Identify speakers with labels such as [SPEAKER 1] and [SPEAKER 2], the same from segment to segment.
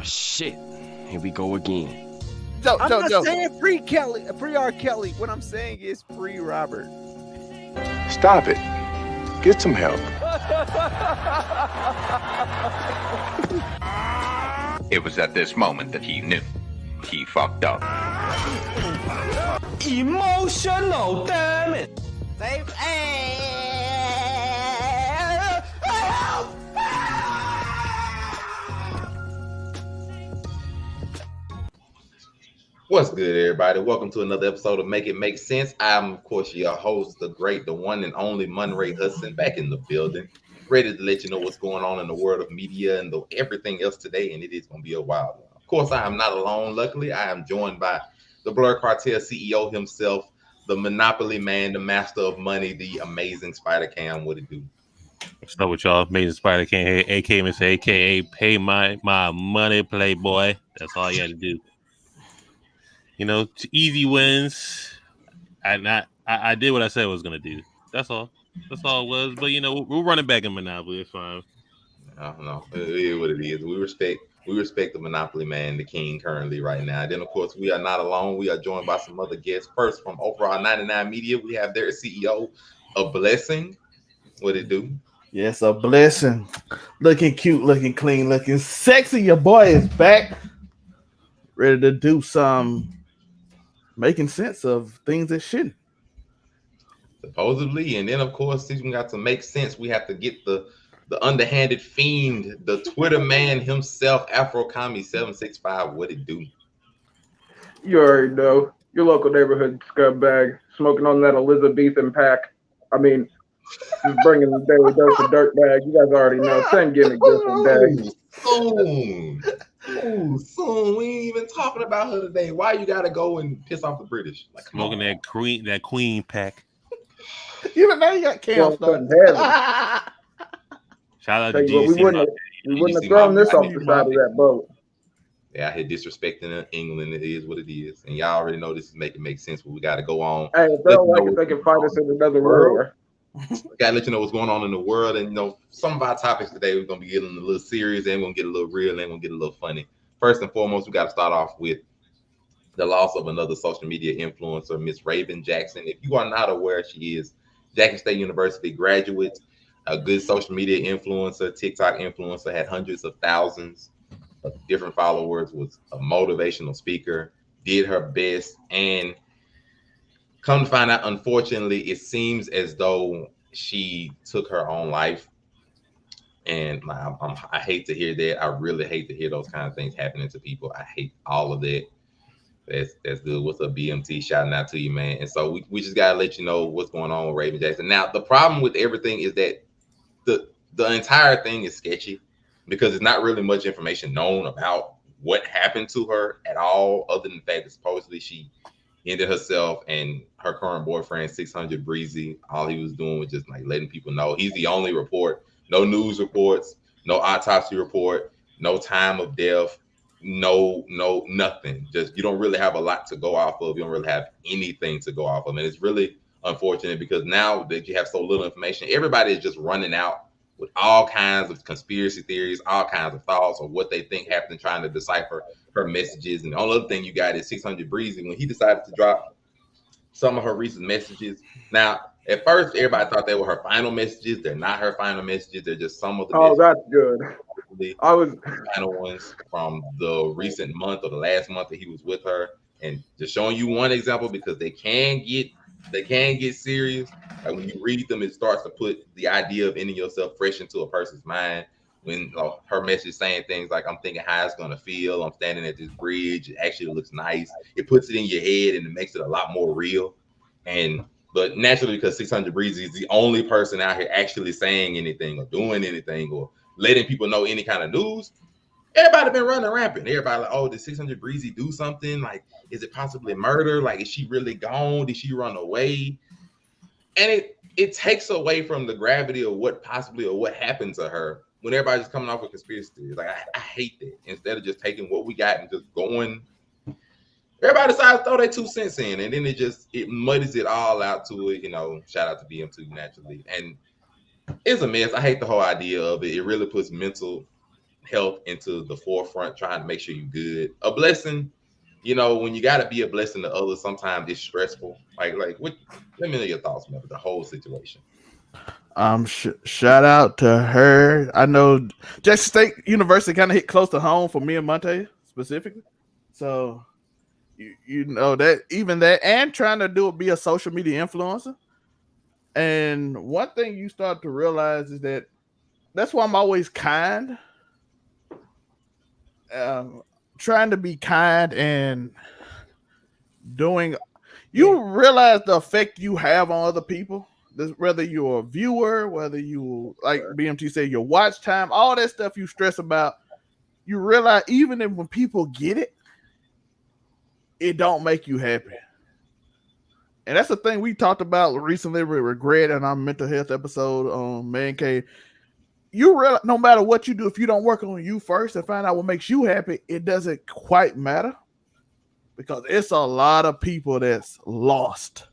[SPEAKER 1] shit. Here we go again.
[SPEAKER 2] I'm not saying free Kelly, free R. Kelly. What I'm saying is free Robert.
[SPEAKER 3] Stop it. Get some help.
[SPEAKER 4] It was at this moment that he knew. He fucked up.
[SPEAKER 1] Emotional, damn it.
[SPEAKER 5] What's good, everybody? Welcome to another episode of Make It Make Sense. I'm, of course, your host, the great, the one and only Monray Hudson, back in the building, ready to let you know what's going on in the world of media and everything else today, and it is going to be a wild one. Of course, I am not alone. Luckily, I am joined by the Blur Cartel CEO himself, the Monopoly man, the master of money, the amazing Spider Cam. What it do?
[SPEAKER 6] What's up with y'all? Amazing Spider Cam, aka Mr. AKA pay my money, playboy. That's all you had to do. You know, easy wins. I did what I said I was gonna do. That's all. That's all it was. But you know, we're running back in Monopoly. It's fine.
[SPEAKER 5] I don't know. It is what it is. We respect the Monopoly man, the king currently right now. Then, of course, we are not alone. We are joined by some other guests. First, from Overall 99 Media, we have their CEO, A Blessing. What it do?
[SPEAKER 7] Yes, A Blessing. Looking cute, looking clean, looking sexy. Your boy is back. Ready to do some making sense of things that shouldn't.
[SPEAKER 5] Supposedly. And then, of course, since we got to make sense, we have to get the underhanded fiend, the Twitter man himself, Afro Commie 765. What it do?
[SPEAKER 8] You already know. Your local neighborhood scumbag smoking on that Elizabethan pack. I mean, just bringing the daily dose of dirt bag. You guys already know. Same gimmick, different day.
[SPEAKER 5] Soon. We ain't even talking about her today. Why you gotta go and piss off the British? Like,
[SPEAKER 6] smoking that queen pack.
[SPEAKER 7] Even now you got Cam starting.
[SPEAKER 6] Shout out to GC.
[SPEAKER 8] We wouldn't have thrown this off the side of that boat.
[SPEAKER 5] Yeah, I had disrespecting England. It is what it is. And y'all already know this is making make sense, but we got to go on.
[SPEAKER 8] Hey, if they don't like it, they can fight us in another war.
[SPEAKER 5] Got to let you know what's going on in the world. And, you know, some of our topics today, we're going to be getting a little serious, and we're going to get a little real, and we're going to get a little funny. First and foremost, we got to start off with the loss of another social media influencer, Miss Raven Jackson. If you are not aware, she is Jackson State University graduate, a good social media influencer, TikTok influencer, had hundreds of thousands of different followers, was a motivational speaker, did her best, and come to find out, unfortunately, it seems as though she took her own life. And I hate to hear that. I really hate to hear those kind of things happening to people. I hate all of that. That's good. What's up, BMT? Shouting out to you, man. And so we just gotta let you know what's going on with Raven Jackson. Now, the problem with everything is that the entire thing is sketchy because there's not really much information known about what happened to her at all, other than the fact that supposedly she ended herself and her current boyfriend, 600 Breezy. All he was doing was just like letting people know. He's the only report. No news reports, no autopsy report, no time of death, no nothing. Just, you don't really have a lot to go off of. You don't really have anything to go off of. And it's really unfortunate because now that you have so little information, everybody is just running out with all kinds of conspiracy theories, all kinds of thoughts of what they think happened, trying to decipher her messages. And the only other thing you got is 600 Breezy when he decided to drop some of her recent messages. Now, at first, everybody thought they were her final messages. They're not her final messages. They're just some of the messages.
[SPEAKER 8] That's good. I was
[SPEAKER 5] final ones from the recent month or the last month that he was with her, and just showing you one example because they can get serious. Like when you read them, it starts to put the idea of ending yourself fresh into a person's mind. When her message saying things like, "I'm thinking how it's gonna feel. I'm standing at this bridge. It actually looks nice." It puts it in your head and it makes it a lot more real. But naturally, because 600 Breezy is the only person out here actually saying anything or doing anything or letting people know any kind of news, everybody been running rampant. Everybody like, oh, did 600 Breezy do something? Like, is it possibly murder? Like, is she really gone? Did she run away? And it takes away from the gravity of what possibly or what happened to her when everybody's coming off with conspiracy theories. Like, I hate that. Instead of just taking what we got and just going, everybody decides to throw their 2 cents in, and then it muddies it all out to it. You know, shout out to BM2 naturally. And it's a mess. I hate the whole idea of it. It really puts mental health into the forefront, trying to make sure you're good. A blessing, when you got to be a blessing to others, sometimes it's stressful. Like what? Let me know your thoughts about the whole situation.
[SPEAKER 7] Shout out to her. I know Jackson State University kind of hit close to home for me and Monte specifically. So you know that even that, and trying to be a social media influencer. And one thing you start to realize is that's why I'm always kind. Um, Trying to be kind and doing. You realize the effect you have on other people. Whether you're a viewer, whether you like BMT said, your watch time, all that stuff you stress about, you realize even if when people get it, it don't make you happy. And that's the thing we talked about recently with regret and our mental health episode on Man Cave. You realize no matter what you do, if you don't work on you first and find out what makes you happy, it doesn't quite matter because it's a lot of people that's lost.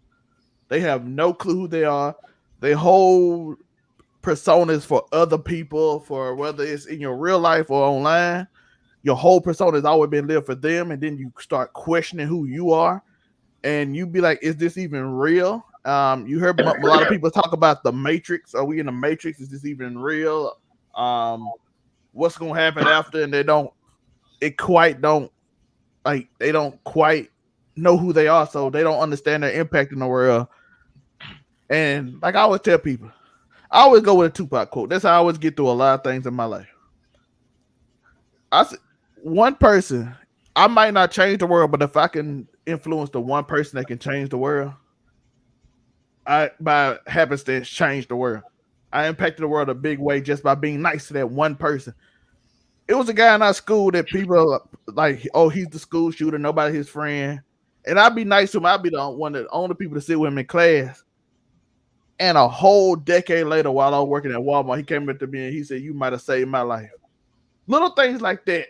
[SPEAKER 7] They have no clue who they are. They whole personas for other people, for whether it's in your real life or online. Your whole persona has always been lived for them, and then you start questioning who you are, and you be like, "Is this even real?" You heard a lot of people talk about the Matrix. Are we in the Matrix? Is this even real? What's gonna happen after? And they don't quite know who they are, so they don't understand their impact in the world. And like I always tell people, I always go with a Tupac quote. That's how I always get through a lot of things in my life. One person, I might not change the world, but if I can influence the one person that can change the world, I by happenstance change the world. I impacted the world a big way just by being nice to that one person. It was a guy in our school that people like, oh, he's the school shooter, nobody his friend. And I'd be nice to him. I'd be one of the only people to sit with him in class. And a whole decade later, while I was working at Walmart, he came up to me and he said, "You might have saved my life." Little things like that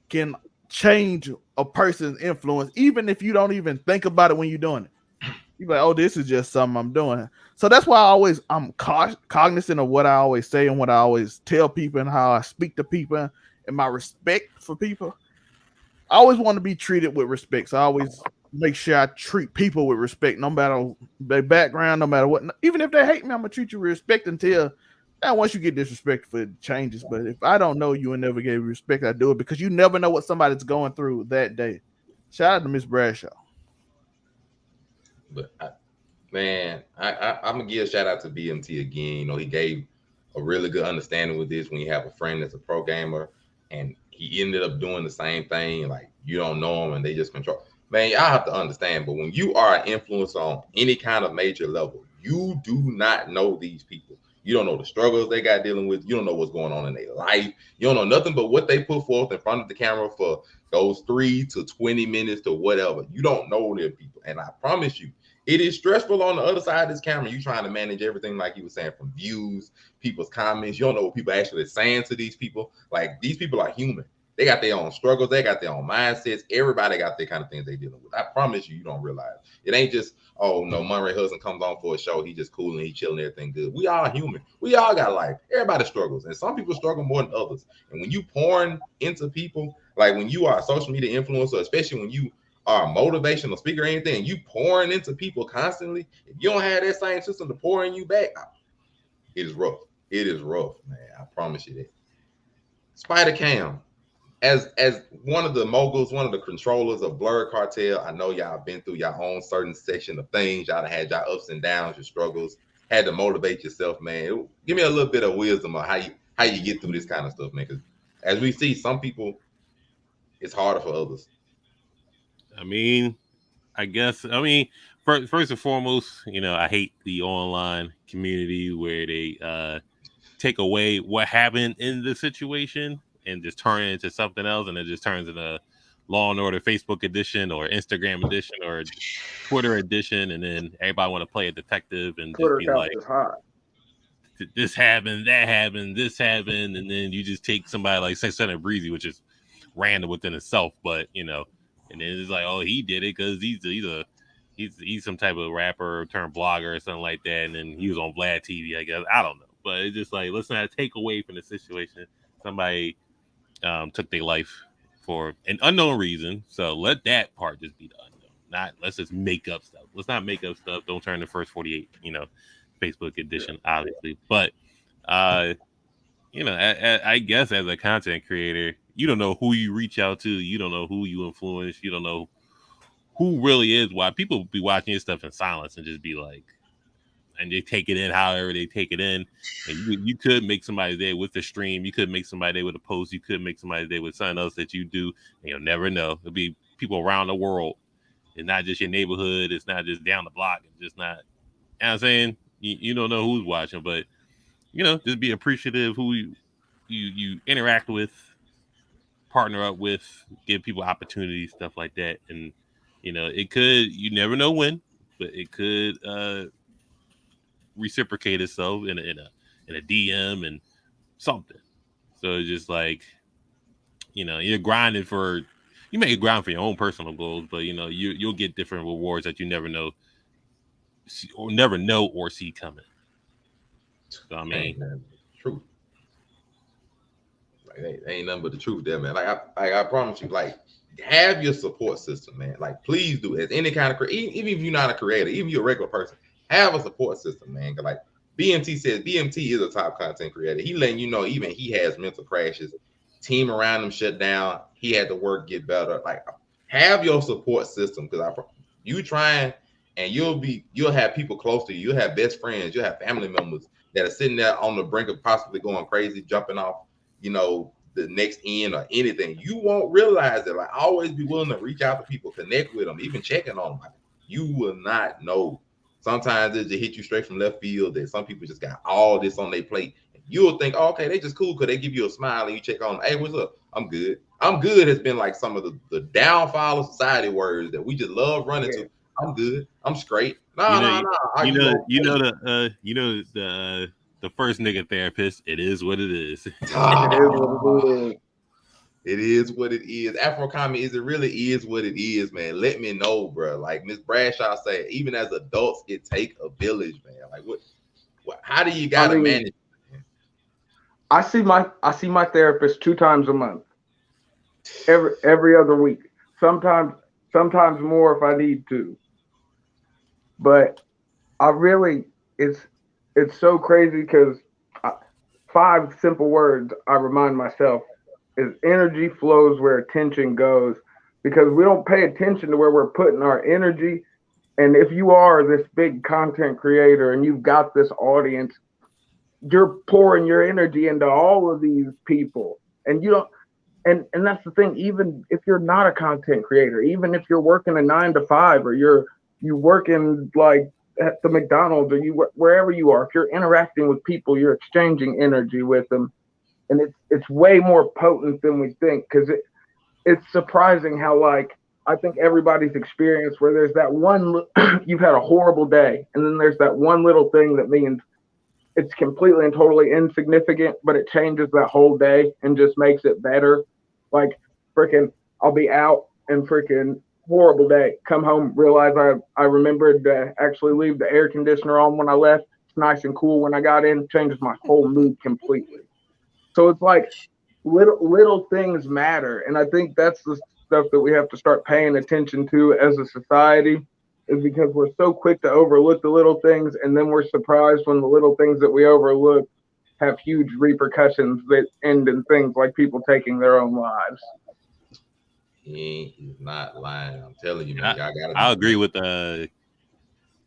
[SPEAKER 7] can change a person's influence, even if you don't even think about it when you're doing it. You're like, "Oh, this is just something I'm doing." So that's why I'm cognizant of what I always say and what I always tell people and how I speak to people and my respect for people. I always want to be treated with respect. So I always make sure I treat people with respect, no matter their background, no matter what. Even if they hate me, I'm gonna treat you with respect until now. Once you get disrespectful, it changes. But if I don't know you and never gave you respect, I do it because you never know what somebody's going through that day. Shout out to Miss Bradshaw.
[SPEAKER 5] But I'm gonna give a shout out to BMT again. He gave a really good understanding with this when you have a friend that's a pro gamer and he ended up doing the same thing. Like you don't know him and they just control. Man, y'all have to understand. But when you are an influencer on any kind of major level, you do not know these people. You don't know the struggles they got dealing with. You don't know what's going on in their life. You don't know nothing but what they put forth in front of the camera for those 3 to 20 minutes to whatever. You don't know their people. And I promise you, it is stressful on the other side of this camera. You trying to manage everything, like you were saying, from views, people's comments. You don't know what people actually saying to these people. Like these people are human. They got their own struggles. They got their own mindsets. Everybody got their kind of things they dealing with. I promise you, you don't realize it ain't just, oh no, Monterey Hudson comes on for a show. He just cool and he chilling, everything good. We all human. We all got life. Everybody struggles, and some people struggle more than others. And when you pouring into people, like when you are a social media influencer, especially when you are a motivational speaker or anything, you pouring into people constantly, if you don't have that same system to pour in you back, it is rough. It is rough, man. I promise you that. Spider Cam, as one of the moguls, one of the controllers of Blurred Cartel, I know y'all been through your own certain section of things. Y'all had your ups and downs, your struggles, had to motivate yourself, man. Give me a little bit of wisdom on how you get through this kind of stuff, man. Because as we see, some people, it's harder for others.
[SPEAKER 6] I mean, first and foremost, I hate the online community where they take away what happened in the situation and just turn it into something else, and it just turns into Law and Order Facebook edition or Instagram edition or Twitter edition, and then everybody want to play a detective and
[SPEAKER 8] Twitter
[SPEAKER 6] just be like,
[SPEAKER 8] is hot.
[SPEAKER 6] this happened, that happened, this happened, and then you just take somebody like Senator Breezy, which is random within itself, but and then it's like, oh, he did it because he's some type of rapper turned blogger or something like that, and then he was on Vlad TV, I guess. I don't know, but it's just like, let's not take away from the situation. somebody took their life for an unknown reason. So let that part just be the unknown. Not let's just make up stuff. Let's not make up stuff. Don't turn the first 48, Facebook edition, obviously. But I guess as a content creator, you don't know who you reach out to. You don't know who you influence. You don't know who really is why people be watching your stuff in silence and just be like, and they take it in however they take it in. And you could make somebody's day with the stream. You could make somebody's day with a post. You could make somebody's day with something else that you do. And you'll never know. It'll be people around the world. It's not just your neighborhood. It's not just down the block. It's just not, you know what I'm saying? You don't know who's watching, but, just be appreciative who you interact with, partner up with, give people opportunities, stuff like that. And, it could, you never know when, but it could reciprocate itself in a DM and something. So it's just like, you're grinding you may grind for your own personal goals, but you'll get different rewards that you never know or see coming. So I mean,
[SPEAKER 5] truth. Like ain't nothing but the truth there, man. Like I promise you, like have your support system, man. Like please do as any kind of even if you're not a creator, even if you're a regular person, have a support system, man. Like BMT says, BMT is a top content creator. He letting you know even he has mental crashes. Team around him shut down. He had to work get better. Like have your support system because you trying and you'll have people close to you. You'll have best friends. You'll have family members that are sitting there on the brink of possibly going crazy, jumping off, the next end or anything. You won't realize it. Like always be willing to reach out to people, connect with them, even checking on them. Like, you will not know. Sometimes it just hit you straight from left field that some people just got all this on their plate. You'll think, oh, okay, they just cool because they give you a smile and you check on them. Hey, what's up? I'm good. I'm good has been like some of the downfall of society words that we just love running to. I'm good. I'm straight. No.
[SPEAKER 6] The first nigga therapist. It is what it is.
[SPEAKER 5] It is what it is. Afro comment is it really is what it is, man. Let me know, bro. Like Miss Bradshaw said, even as adults, it take a village, man. Like what how do you gotta manage?
[SPEAKER 8] I see my therapist 2 times a month. Every other week. Sometimes more if I need to. But I really it's so crazy because 5 simple words I remind myself is energy flows where attention goes, because we don't pay attention to where we're putting our energy. And if you are this big content creator and you've got this audience, you're pouring your energy into all of these people, and you don't. And that's the thing. Even if you're not a content creator, even if you're working a 9 to 5 or you working like at the McDonald's or wherever you are, if you're interacting with people, you're exchanging energy with them. And it's way more potent than we think, because it's surprising how, like, I think everybody's experience where there's that one, you've had a horrible day, and then there's that one little thing that means it's completely and totally insignificant, but it changes that whole day and just makes it better. Like, freaking, I'll be out and freaking horrible day. Come home, realize I remembered to actually leave the air conditioner on when I left. It's nice and cool when I got in. Changes my whole mood completely. So it's like little things matter. And I think that's the stuff that we have to start paying attention to as a society, is because we're so quick to overlook the little things, and then we're surprised when the little things that we overlook have huge repercussions that end in things like people taking their own lives.
[SPEAKER 5] He's not lying. I'm telling you, man.
[SPEAKER 6] I agree with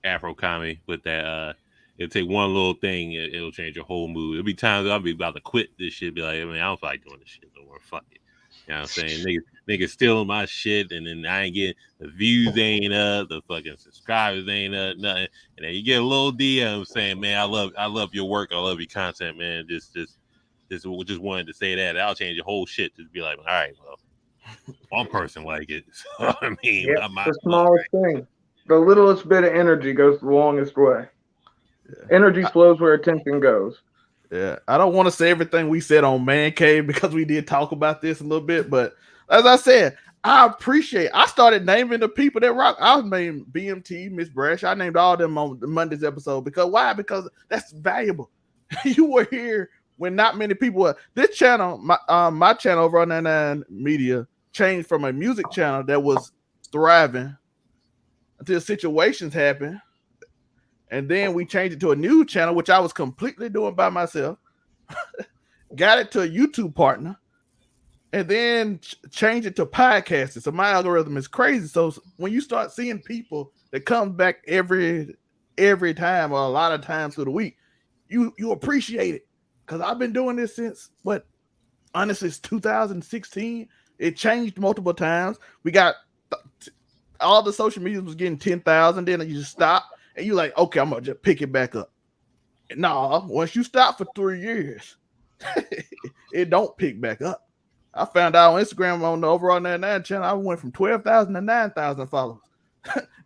[SPEAKER 6] Afro Kami with that. It'll take one little thing, it'll change your whole mood. There'll be times I'll be about to quit this shit. Be like, I don't feel like doing this shit no more. Fuck it. You know what I'm saying? Niggas stealing my shit, and then I ain't getting the views ain't up, the fucking subscribers ain't up, nothing. And then you get a little DM saying, man, I love your work, I love your content, man. Just wanted to say that. I'll change your whole shit. Just be like, all right, well, one person like it. So, I mean,
[SPEAKER 8] the smallest thing. The littlest bit of energy goes the longest way. Yeah. Energy flows where attention goes.
[SPEAKER 7] Yeah, I don't want to say everything we said on Man Cave because we did talk about this a little bit, but as I said, I started naming the people that rock. I named BMT, Miss Bradshaw. I named all them on Monday's episode because why? Because that's valuable. You were here when not many people were. This channel, my channel over on 99 Media, changed from a music channel that was thriving until situations happened, and then we changed it to a new channel, which I was completely doing by myself. Got it to a YouTube partner, and then changed it to podcasting. So my algorithm is crazy. So when you start seeing people that come back every time or a lot of times through the week, you appreciate it. Because I've been doing this since honestly, it's 2016. It changed multiple times. We got all the social media was getting 10,000. Then you just stop and you're like, okay, I'm gonna just pick it back up. No, once you stop for 3 years, it don't pick back up. I found out on Instagram on the Overall 99 channel, I went from 12,000 to 9,000 followers.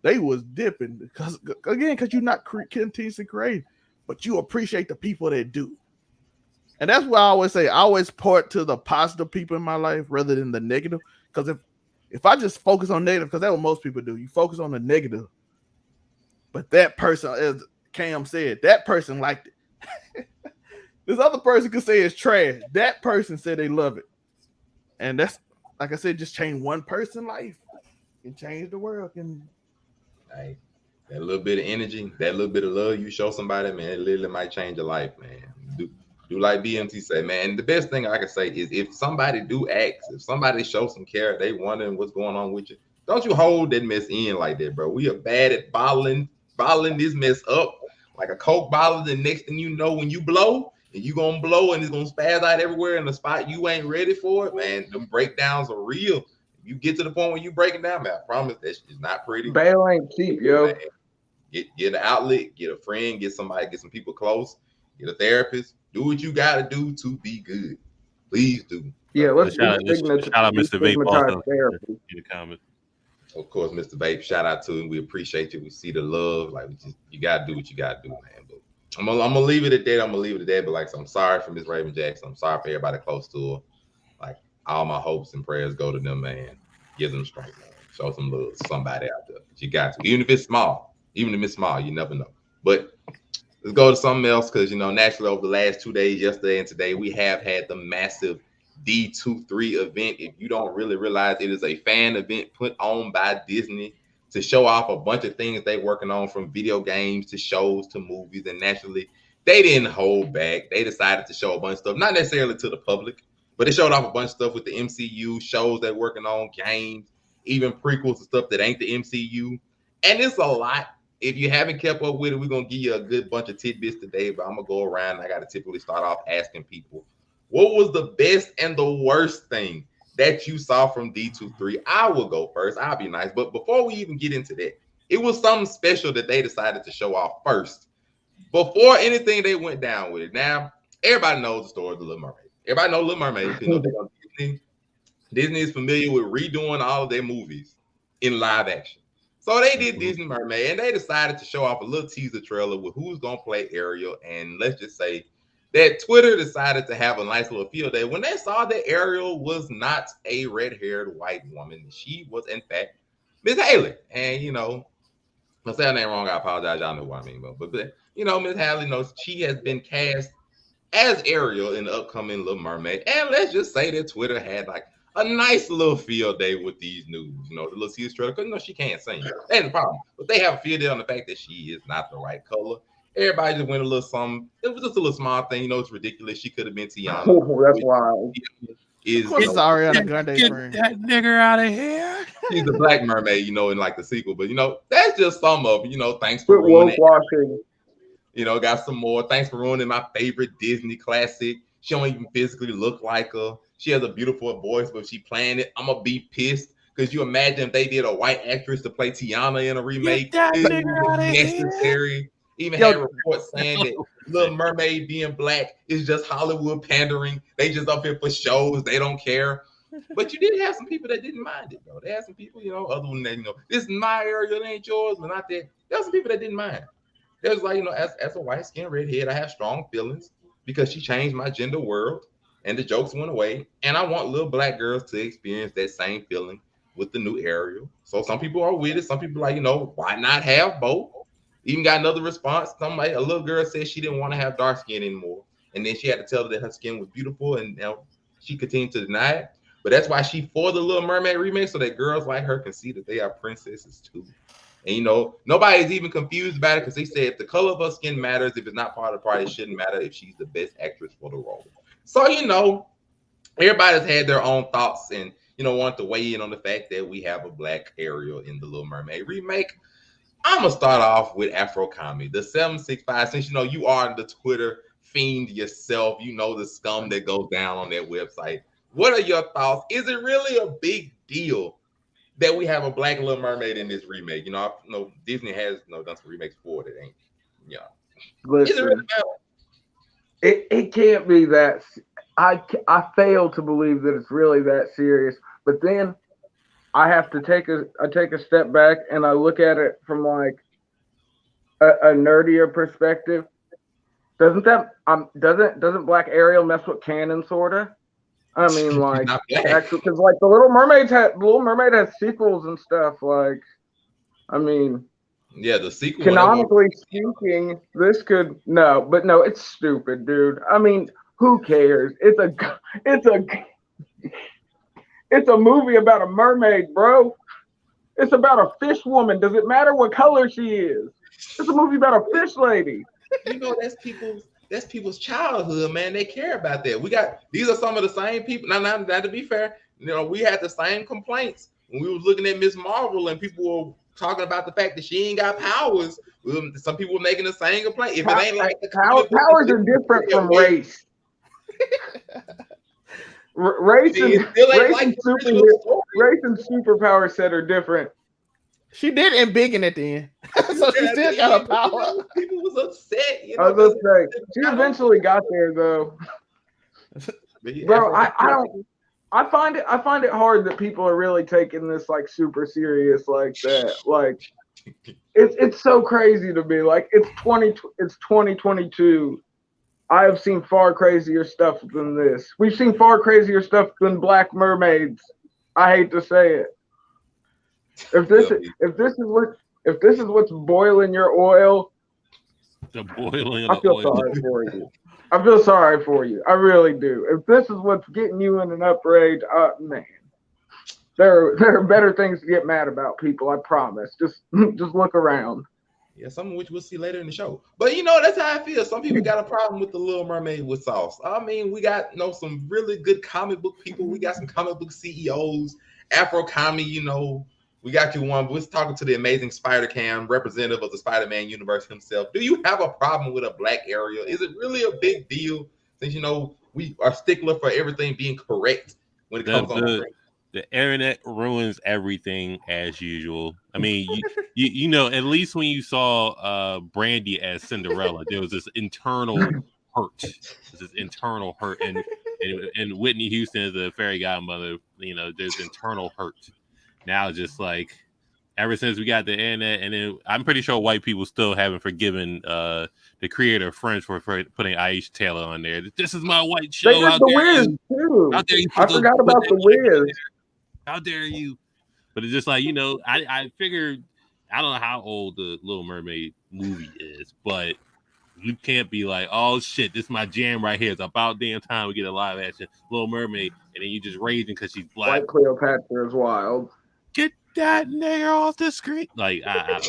[SPEAKER 7] They was dipping because you're not continuously creating, but you appreciate the people that do. And that's why I always say, I always point to the positive people in my life rather than the negative. Because if I just focus on negative, because that's what most people do, you focus on the negative. But that person, as Cam said, that person liked it. This other person could say it's trash. That person said they love it. And that's, like I said, just change one person's life and change the world. And
[SPEAKER 5] Hey, that little bit of energy, that little bit of love you show somebody, man, it literally might change your life, man. Do like BMT say, man. The best thing I can say is if somebody do ask, if somebody shows some care, they wondering what's going on with you, don't you hold that mess in like that, bro. We are bad at bottling this mess up like a Coke bottle. The next thing you know, when you blow, and you gonna blow and it's gonna spaz out everywhere in the spot you ain't ready for it, man. Them breakdowns are real. You get to the point where you breaking down, man. I promise that shit's not pretty.
[SPEAKER 8] Bail ain't cheap, yo.
[SPEAKER 5] Man, get an outlet, get a friend, get somebody, get some people close, get a therapist. Do what you gotta do to be good. Please do.
[SPEAKER 8] Yeah, let's
[SPEAKER 6] shout out Mr. Vape also in the comments.
[SPEAKER 5] Of course, Mr. Vape, shout out to him. We appreciate you. We see the love. Like, you gotta do what you gotta do, man. But I'm gonna leave it at that. But like, so I'm sorry for Miss Raven Jackson. I'm sorry for everybody close to her. Like, all my hopes and prayers go to them, man. Give them strength, man. Show some love to somebody out there. But you got to, even if it's small, you never know. But let's go to something else, because naturally over the last 2 days, yesterday and today, we have had the massive D23 event. If you don't really realize, it is a fan event put on by Disney to show off a bunch of things they're working on, from video games to shows to movies. And naturally, they didn't hold back. They decided to show a bunch of stuff, not necessarily to the public, but they showed off a bunch of stuff with the MCU, shows they're working on, games, even prequels and stuff that ain't the MCU. And it's a lot. If you haven't kept up with it, we're going to give you a good bunch of tidbits today, but I'm going to go around. I got to typically start off asking people, what was the best and the worst thing that you saw from D23? I will go first. I'll be nice. But before we even get into that, it was something special that they decided to show off first. Before anything, they went down with it. Now, everybody knows the story of the Little Mermaid. Everybody knows Little Mermaid. Disney is familiar with redoing all of their movies in live action. So they did Disney Mermaid, and they decided to show off a little teaser trailer with who's going to play Ariel. And let's just say that Twitter decided to have a nice little field day when they saw that Ariel was not a red-haired white woman. She was, in fact, Miss Haley. And, if I say her name wrong, I apologize. Y'all know what I mean. But Miss Haley, she has been cast as Ariel in the upcoming Little Mermaid. And let's just say that Twitter had like a nice little field day with these news, the little teaser trailer, because she can't sing. That ain't the problem. But they have a field day on the fact that she is not the right color. Everybody just went a little something. It was just a little small thing, it's ridiculous. She could have been Tiana.
[SPEAKER 8] Oh, that's wild.
[SPEAKER 7] Of course, it's Ariana Grande.
[SPEAKER 6] Get that nigger out of here.
[SPEAKER 5] She's the Black Mermaid, in like the sequel. But that's just some of it. Thanks for ruining it. Got some more. Thanks for ruining my favorite Disney classic. She don't even physically look like her. She has a beautiful voice, but if she playing it, I'm gonna be pissed. Because you imagine if they did a white actress to play Tiana in a remake.
[SPEAKER 6] Get that nigger out of
[SPEAKER 5] necessary. Even had reports saying that Little Mermaid being black is just Hollywood pandering. They just up here for shows. They don't care. But you did have some people that didn't mind it, though. They had some people, other than that, this is my area, it ain't yours, but not that. There were some people that didn't mind. There's like, as a white skinned redhead, I have strong feelings because she changed my gender world and the jokes went away. And I want little black girls to experience that same feeling with the new Ariel. So some people are with it. Some people are like, why not have both? Even got another response. A little girl said she didn't want to have dark skin anymore. and then she had to tell her that her skin was beautiful, and she continued to deny it. But that's why she for the Little Mermaid remake, so that girls like her can see that they are princesses too. And nobody's even confused about it because they say if the color of her skin matters, if it's not part of the party, it shouldn't matter if she's the best actress for the role. So everybody's had their own thoughts and want to weigh in on the fact that we have a black Ariel in the Little Mermaid remake. I'm gonna start off with Afro Comedy, the 765. Since you are the Twitter fiend yourself, the scum that goes down on that website. What are your thoughts? Is it really a big deal that we have a black Little Mermaid in this remake? I know Disney has done some remakes for it. It ain't,
[SPEAKER 8] Listen,
[SPEAKER 5] is it really
[SPEAKER 8] it can't be that. I fail to believe that it's really that serious. But then I have to take a step back and I look at it from like a nerdier perspective. Doesn't Black Ariel mess with canon sorta? I mean, like, actually, because like the Little Mermaid has sequels and stuff. Like, I mean,
[SPEAKER 5] yeah, the sequel.
[SPEAKER 8] Canonically speaking, this could no, it's stupid, dude. I mean, who cares? It's a movie about a mermaid, bro. It's about a fish woman. Does it matter what color she is? It's a movie about a fish lady.
[SPEAKER 5] That's people's childhood, man. They care about that. These are some of the same people. Now, to be fair, we had the same complaints when we were looking at Miss Marvel, and people were talking about the fact that she ain't got powers. Some people were making the same complaint. If it ain't like the
[SPEAKER 8] powers are different from race. Race and superpower set are different.
[SPEAKER 7] She did embiggen at the end, so she still got a power.
[SPEAKER 5] People was upset.
[SPEAKER 8] I was upset. She eventually got there, though. Bro, I find it hard that people are really taking this like super serious like that. Like, it's so crazy to me. Like, it's 2022. I have seen far crazier stuff than this. We've seen far crazier stuff than Black Mermaids. I hate to say it. If this is what's boiling your oil,
[SPEAKER 6] the boiling.
[SPEAKER 8] I feel sorry for you. I feel sorry for you. I really do. If this is what's getting you in an uprage, man, there are better things to get mad about, people. I promise. Just look around.
[SPEAKER 5] Yeah, some of which we'll see later in the show. But that's how I feel. Some people got a problem with the Little Mermaid with sauce. I mean, we got some really good comic book people. We got some comic book CEOs, Afro Comedy, we got you one. We're talking to the amazing Spider-Cam, representative of the Spider-Man universe himself. Do you have a problem with a black Ariel? Is it really a big deal? Since we are stickler for everything being correct when it comes on the screen.
[SPEAKER 6] The internet ruins everything as usual. I mean, at least when you saw Brandy as Cinderella, there was this internal hurt. And Whitney Houston as a fairy godmother, there's internal hurt. Now, just like ever since we got the internet, and then I'm pretty sure white people still haven't forgiven the creator of French for putting Aisha Taylor on there. This is my white show.
[SPEAKER 8] They did the Wiz too. I forgot about the Wiz.
[SPEAKER 6] How dare you? But it's just like I figured I don't know how old the Little Mermaid movie is, but you can't be like, oh shit, this is my jam right here. It's about damn time we get a live action Little Mermaid, and then you just raging because she's black.
[SPEAKER 8] White Cleopatra is wild.
[SPEAKER 6] Get that nigga off the screen. Like, I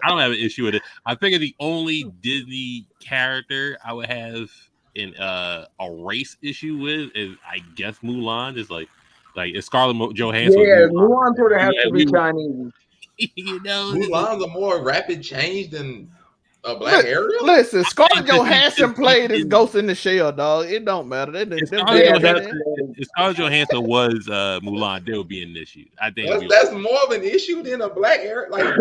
[SPEAKER 6] don't have an issue with it. I figure the only Disney character I would have in a race issue with is, I guess, Mulan. Just like it's Scarlett Johansson.
[SPEAKER 8] Yeah, Mulan sort of has to be Chinese.
[SPEAKER 5] Mulan's a more rapid change than a black Ariel.
[SPEAKER 7] Listen, Scarlett Johansson played as Ghost in the Shell, dog. It don't matter. If
[SPEAKER 6] Scarlett Johansson was Mulan, there would be an issue. I think
[SPEAKER 5] that's more of an issue than a black Ariel. Like,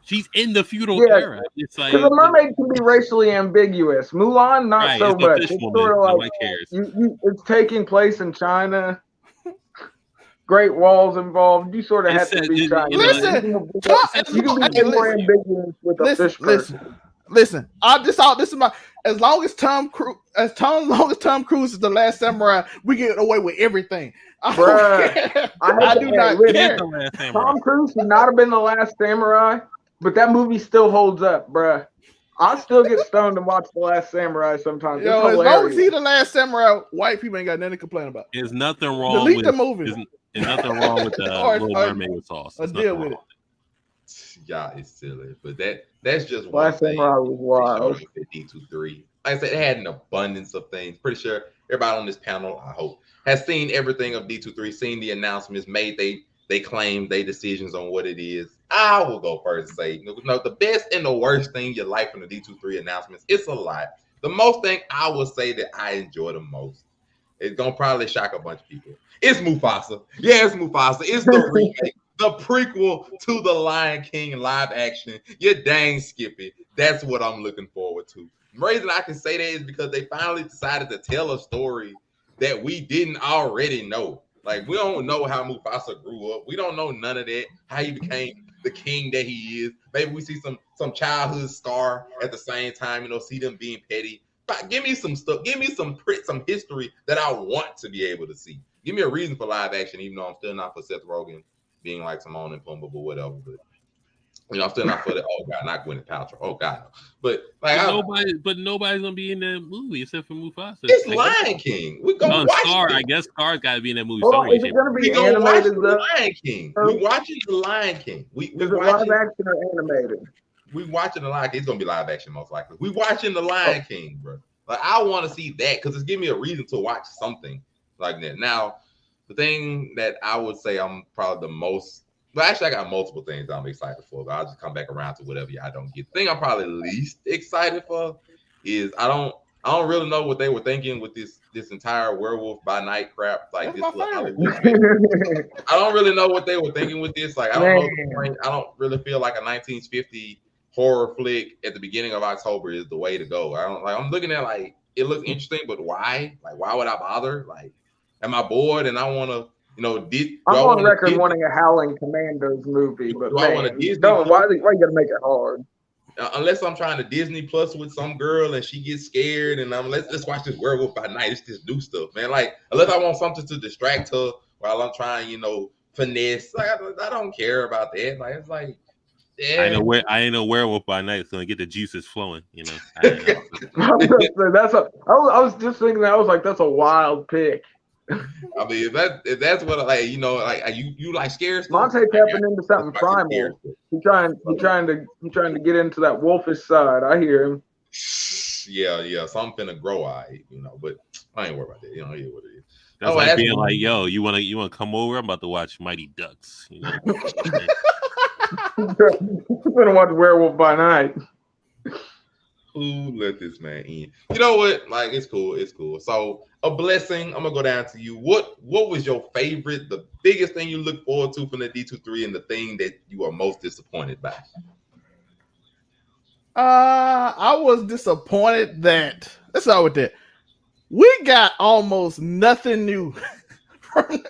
[SPEAKER 6] she's in the feudal era. It's like
[SPEAKER 8] because a mermaid can be racially ambiguous. Mulan, not so much. It's sort of like it's taking place in China. Great Walls involved. You sort of have to be Chinese.
[SPEAKER 7] Listen,
[SPEAKER 8] you can be more ambiguous with a fish person.
[SPEAKER 7] Listen. This is my. As long as Tom Cruise is the Last Samurai, we get away with everything.
[SPEAKER 8] Bruh, I do not. Tom Cruise should not have been the Last Samurai, but that movie still holds up, bruh. I still get stoned and watch The Last Samurai sometimes.
[SPEAKER 7] Yo,
[SPEAKER 8] It's
[SPEAKER 7] as long as
[SPEAKER 8] hilarious.
[SPEAKER 7] he the last samurai, white people ain't got nothing to complain about.
[SPEAKER 6] There's nothing wrong
[SPEAKER 7] Delete
[SPEAKER 6] with
[SPEAKER 7] the movie.
[SPEAKER 6] There's nothing wrong with the
[SPEAKER 7] Or-
[SPEAKER 6] Little
[SPEAKER 7] or-
[SPEAKER 6] Mermaid with sauce.
[SPEAKER 7] or
[SPEAKER 6] There's
[SPEAKER 7] deal
[SPEAKER 6] nothing
[SPEAKER 7] with
[SPEAKER 6] wrong.
[SPEAKER 5] Yeah, it's silly, but that's just one
[SPEAKER 8] Last
[SPEAKER 5] thing.
[SPEAKER 8] Samurai was
[SPEAKER 5] They showed
[SPEAKER 8] wild.
[SPEAKER 5] us at D23. Like I said, they had an abundance of things. Pretty sure everybody on this panel, I hope, has seen everything of D23, seen the announcements, made they claim they decisions on what it is. I will go first and say, the best and the worst thing you like from the D23 announcements, it's a lot. The most thing I would say that I enjoy the most, it's gonna probably shock a bunch of people. It's Mufasa. Yeah, it's Mufasa. It's the remake, the prequel to the Lion King live action. You dang Skippy. That's what I'm looking forward to. The reason I can say that is because they finally decided to tell a story that we didn't already know. Like, we don't know how Mufasa grew up. We don't know none of that. How he became the king that he is. Maybe we see some childhood scar at the same time. See them being petty. But give me some stuff. Give me some history that I want to be able to see. Give me a reason for live action, even though I'm still not for Seth Rogen being like Simone and Pumbaa, but whatever. But I'm still not for that. Oh God, not Gwyneth Paltrow. Oh God, no. But like
[SPEAKER 6] nobody's gonna be in that movie except for Mufasa.
[SPEAKER 5] It's Lion King. We gonna watch
[SPEAKER 6] Scar.
[SPEAKER 5] it.
[SPEAKER 6] I guess Scar's got to be in that movie.
[SPEAKER 8] Hold on, is it gonna be
[SPEAKER 5] We gonna watch
[SPEAKER 8] animated?
[SPEAKER 5] the Lion King. We watching the Lion King. We
[SPEAKER 8] Is it live action or animated?
[SPEAKER 5] We watching the Lion King. It's gonna be live action most likely. We watching the Lion King, bro. Like, I want to see that because it's giving me a reason to watch something like that. Now, the thing that I would say I'm probably the most, well, actually, I got multiple things I'm excited for, but I'll just come back around to whatever y'all don't get. The thing I'm probably least excited for is I don't really know what they were thinking with this entire Werewolf by Night crap. Like,
[SPEAKER 7] That's
[SPEAKER 5] this
[SPEAKER 7] my
[SPEAKER 5] Hollywood thing. I don't really know what they were thinking with this. Like, I don't know. I don't really feel like a 1950 horror flick at the beginning of October is the way to go. I'm looking at, like, it looks interesting, but why? Like, why would I bother? Like, am I bored and I want to,
[SPEAKER 8] I'm on record wanting a Howling Commandos movie, but why you gotta make it hard?
[SPEAKER 5] Unless I'm trying to Disney Plus with some girl and she gets scared and let's watch this Werewolf by Night. It's this new stuff, man. Like, unless I want something to distract her while I'm trying, finesse. Like, I don't care about that. Like, it's like, yeah.
[SPEAKER 6] I ain't no Werewolf by Night, so I get the juices flowing.
[SPEAKER 8] I was just thinking that. I was like, that's a wild pick.
[SPEAKER 5] I mean, if that's what, like, you like scary stuff.
[SPEAKER 8] Monte tapping into something primal. He's trying to get into that wolfish side. I hear him.
[SPEAKER 5] Yeah, something finna grow, but I ain't worried about that. Hear what it is.
[SPEAKER 6] That's like being like, yo, you wanna come over? I'm about to watch Mighty Ducks.
[SPEAKER 8] I'm gonna watch Werewolf by Night.
[SPEAKER 5] Who let this man in? You know what? Like, it's cool. So, a blessing. I'm gonna go down to you. What was your favorite? The biggest thing you look forward to from the D23, and the thing that you are most disappointed by?
[SPEAKER 7] I was disappointed that. Let's start with that. We got almost nothing new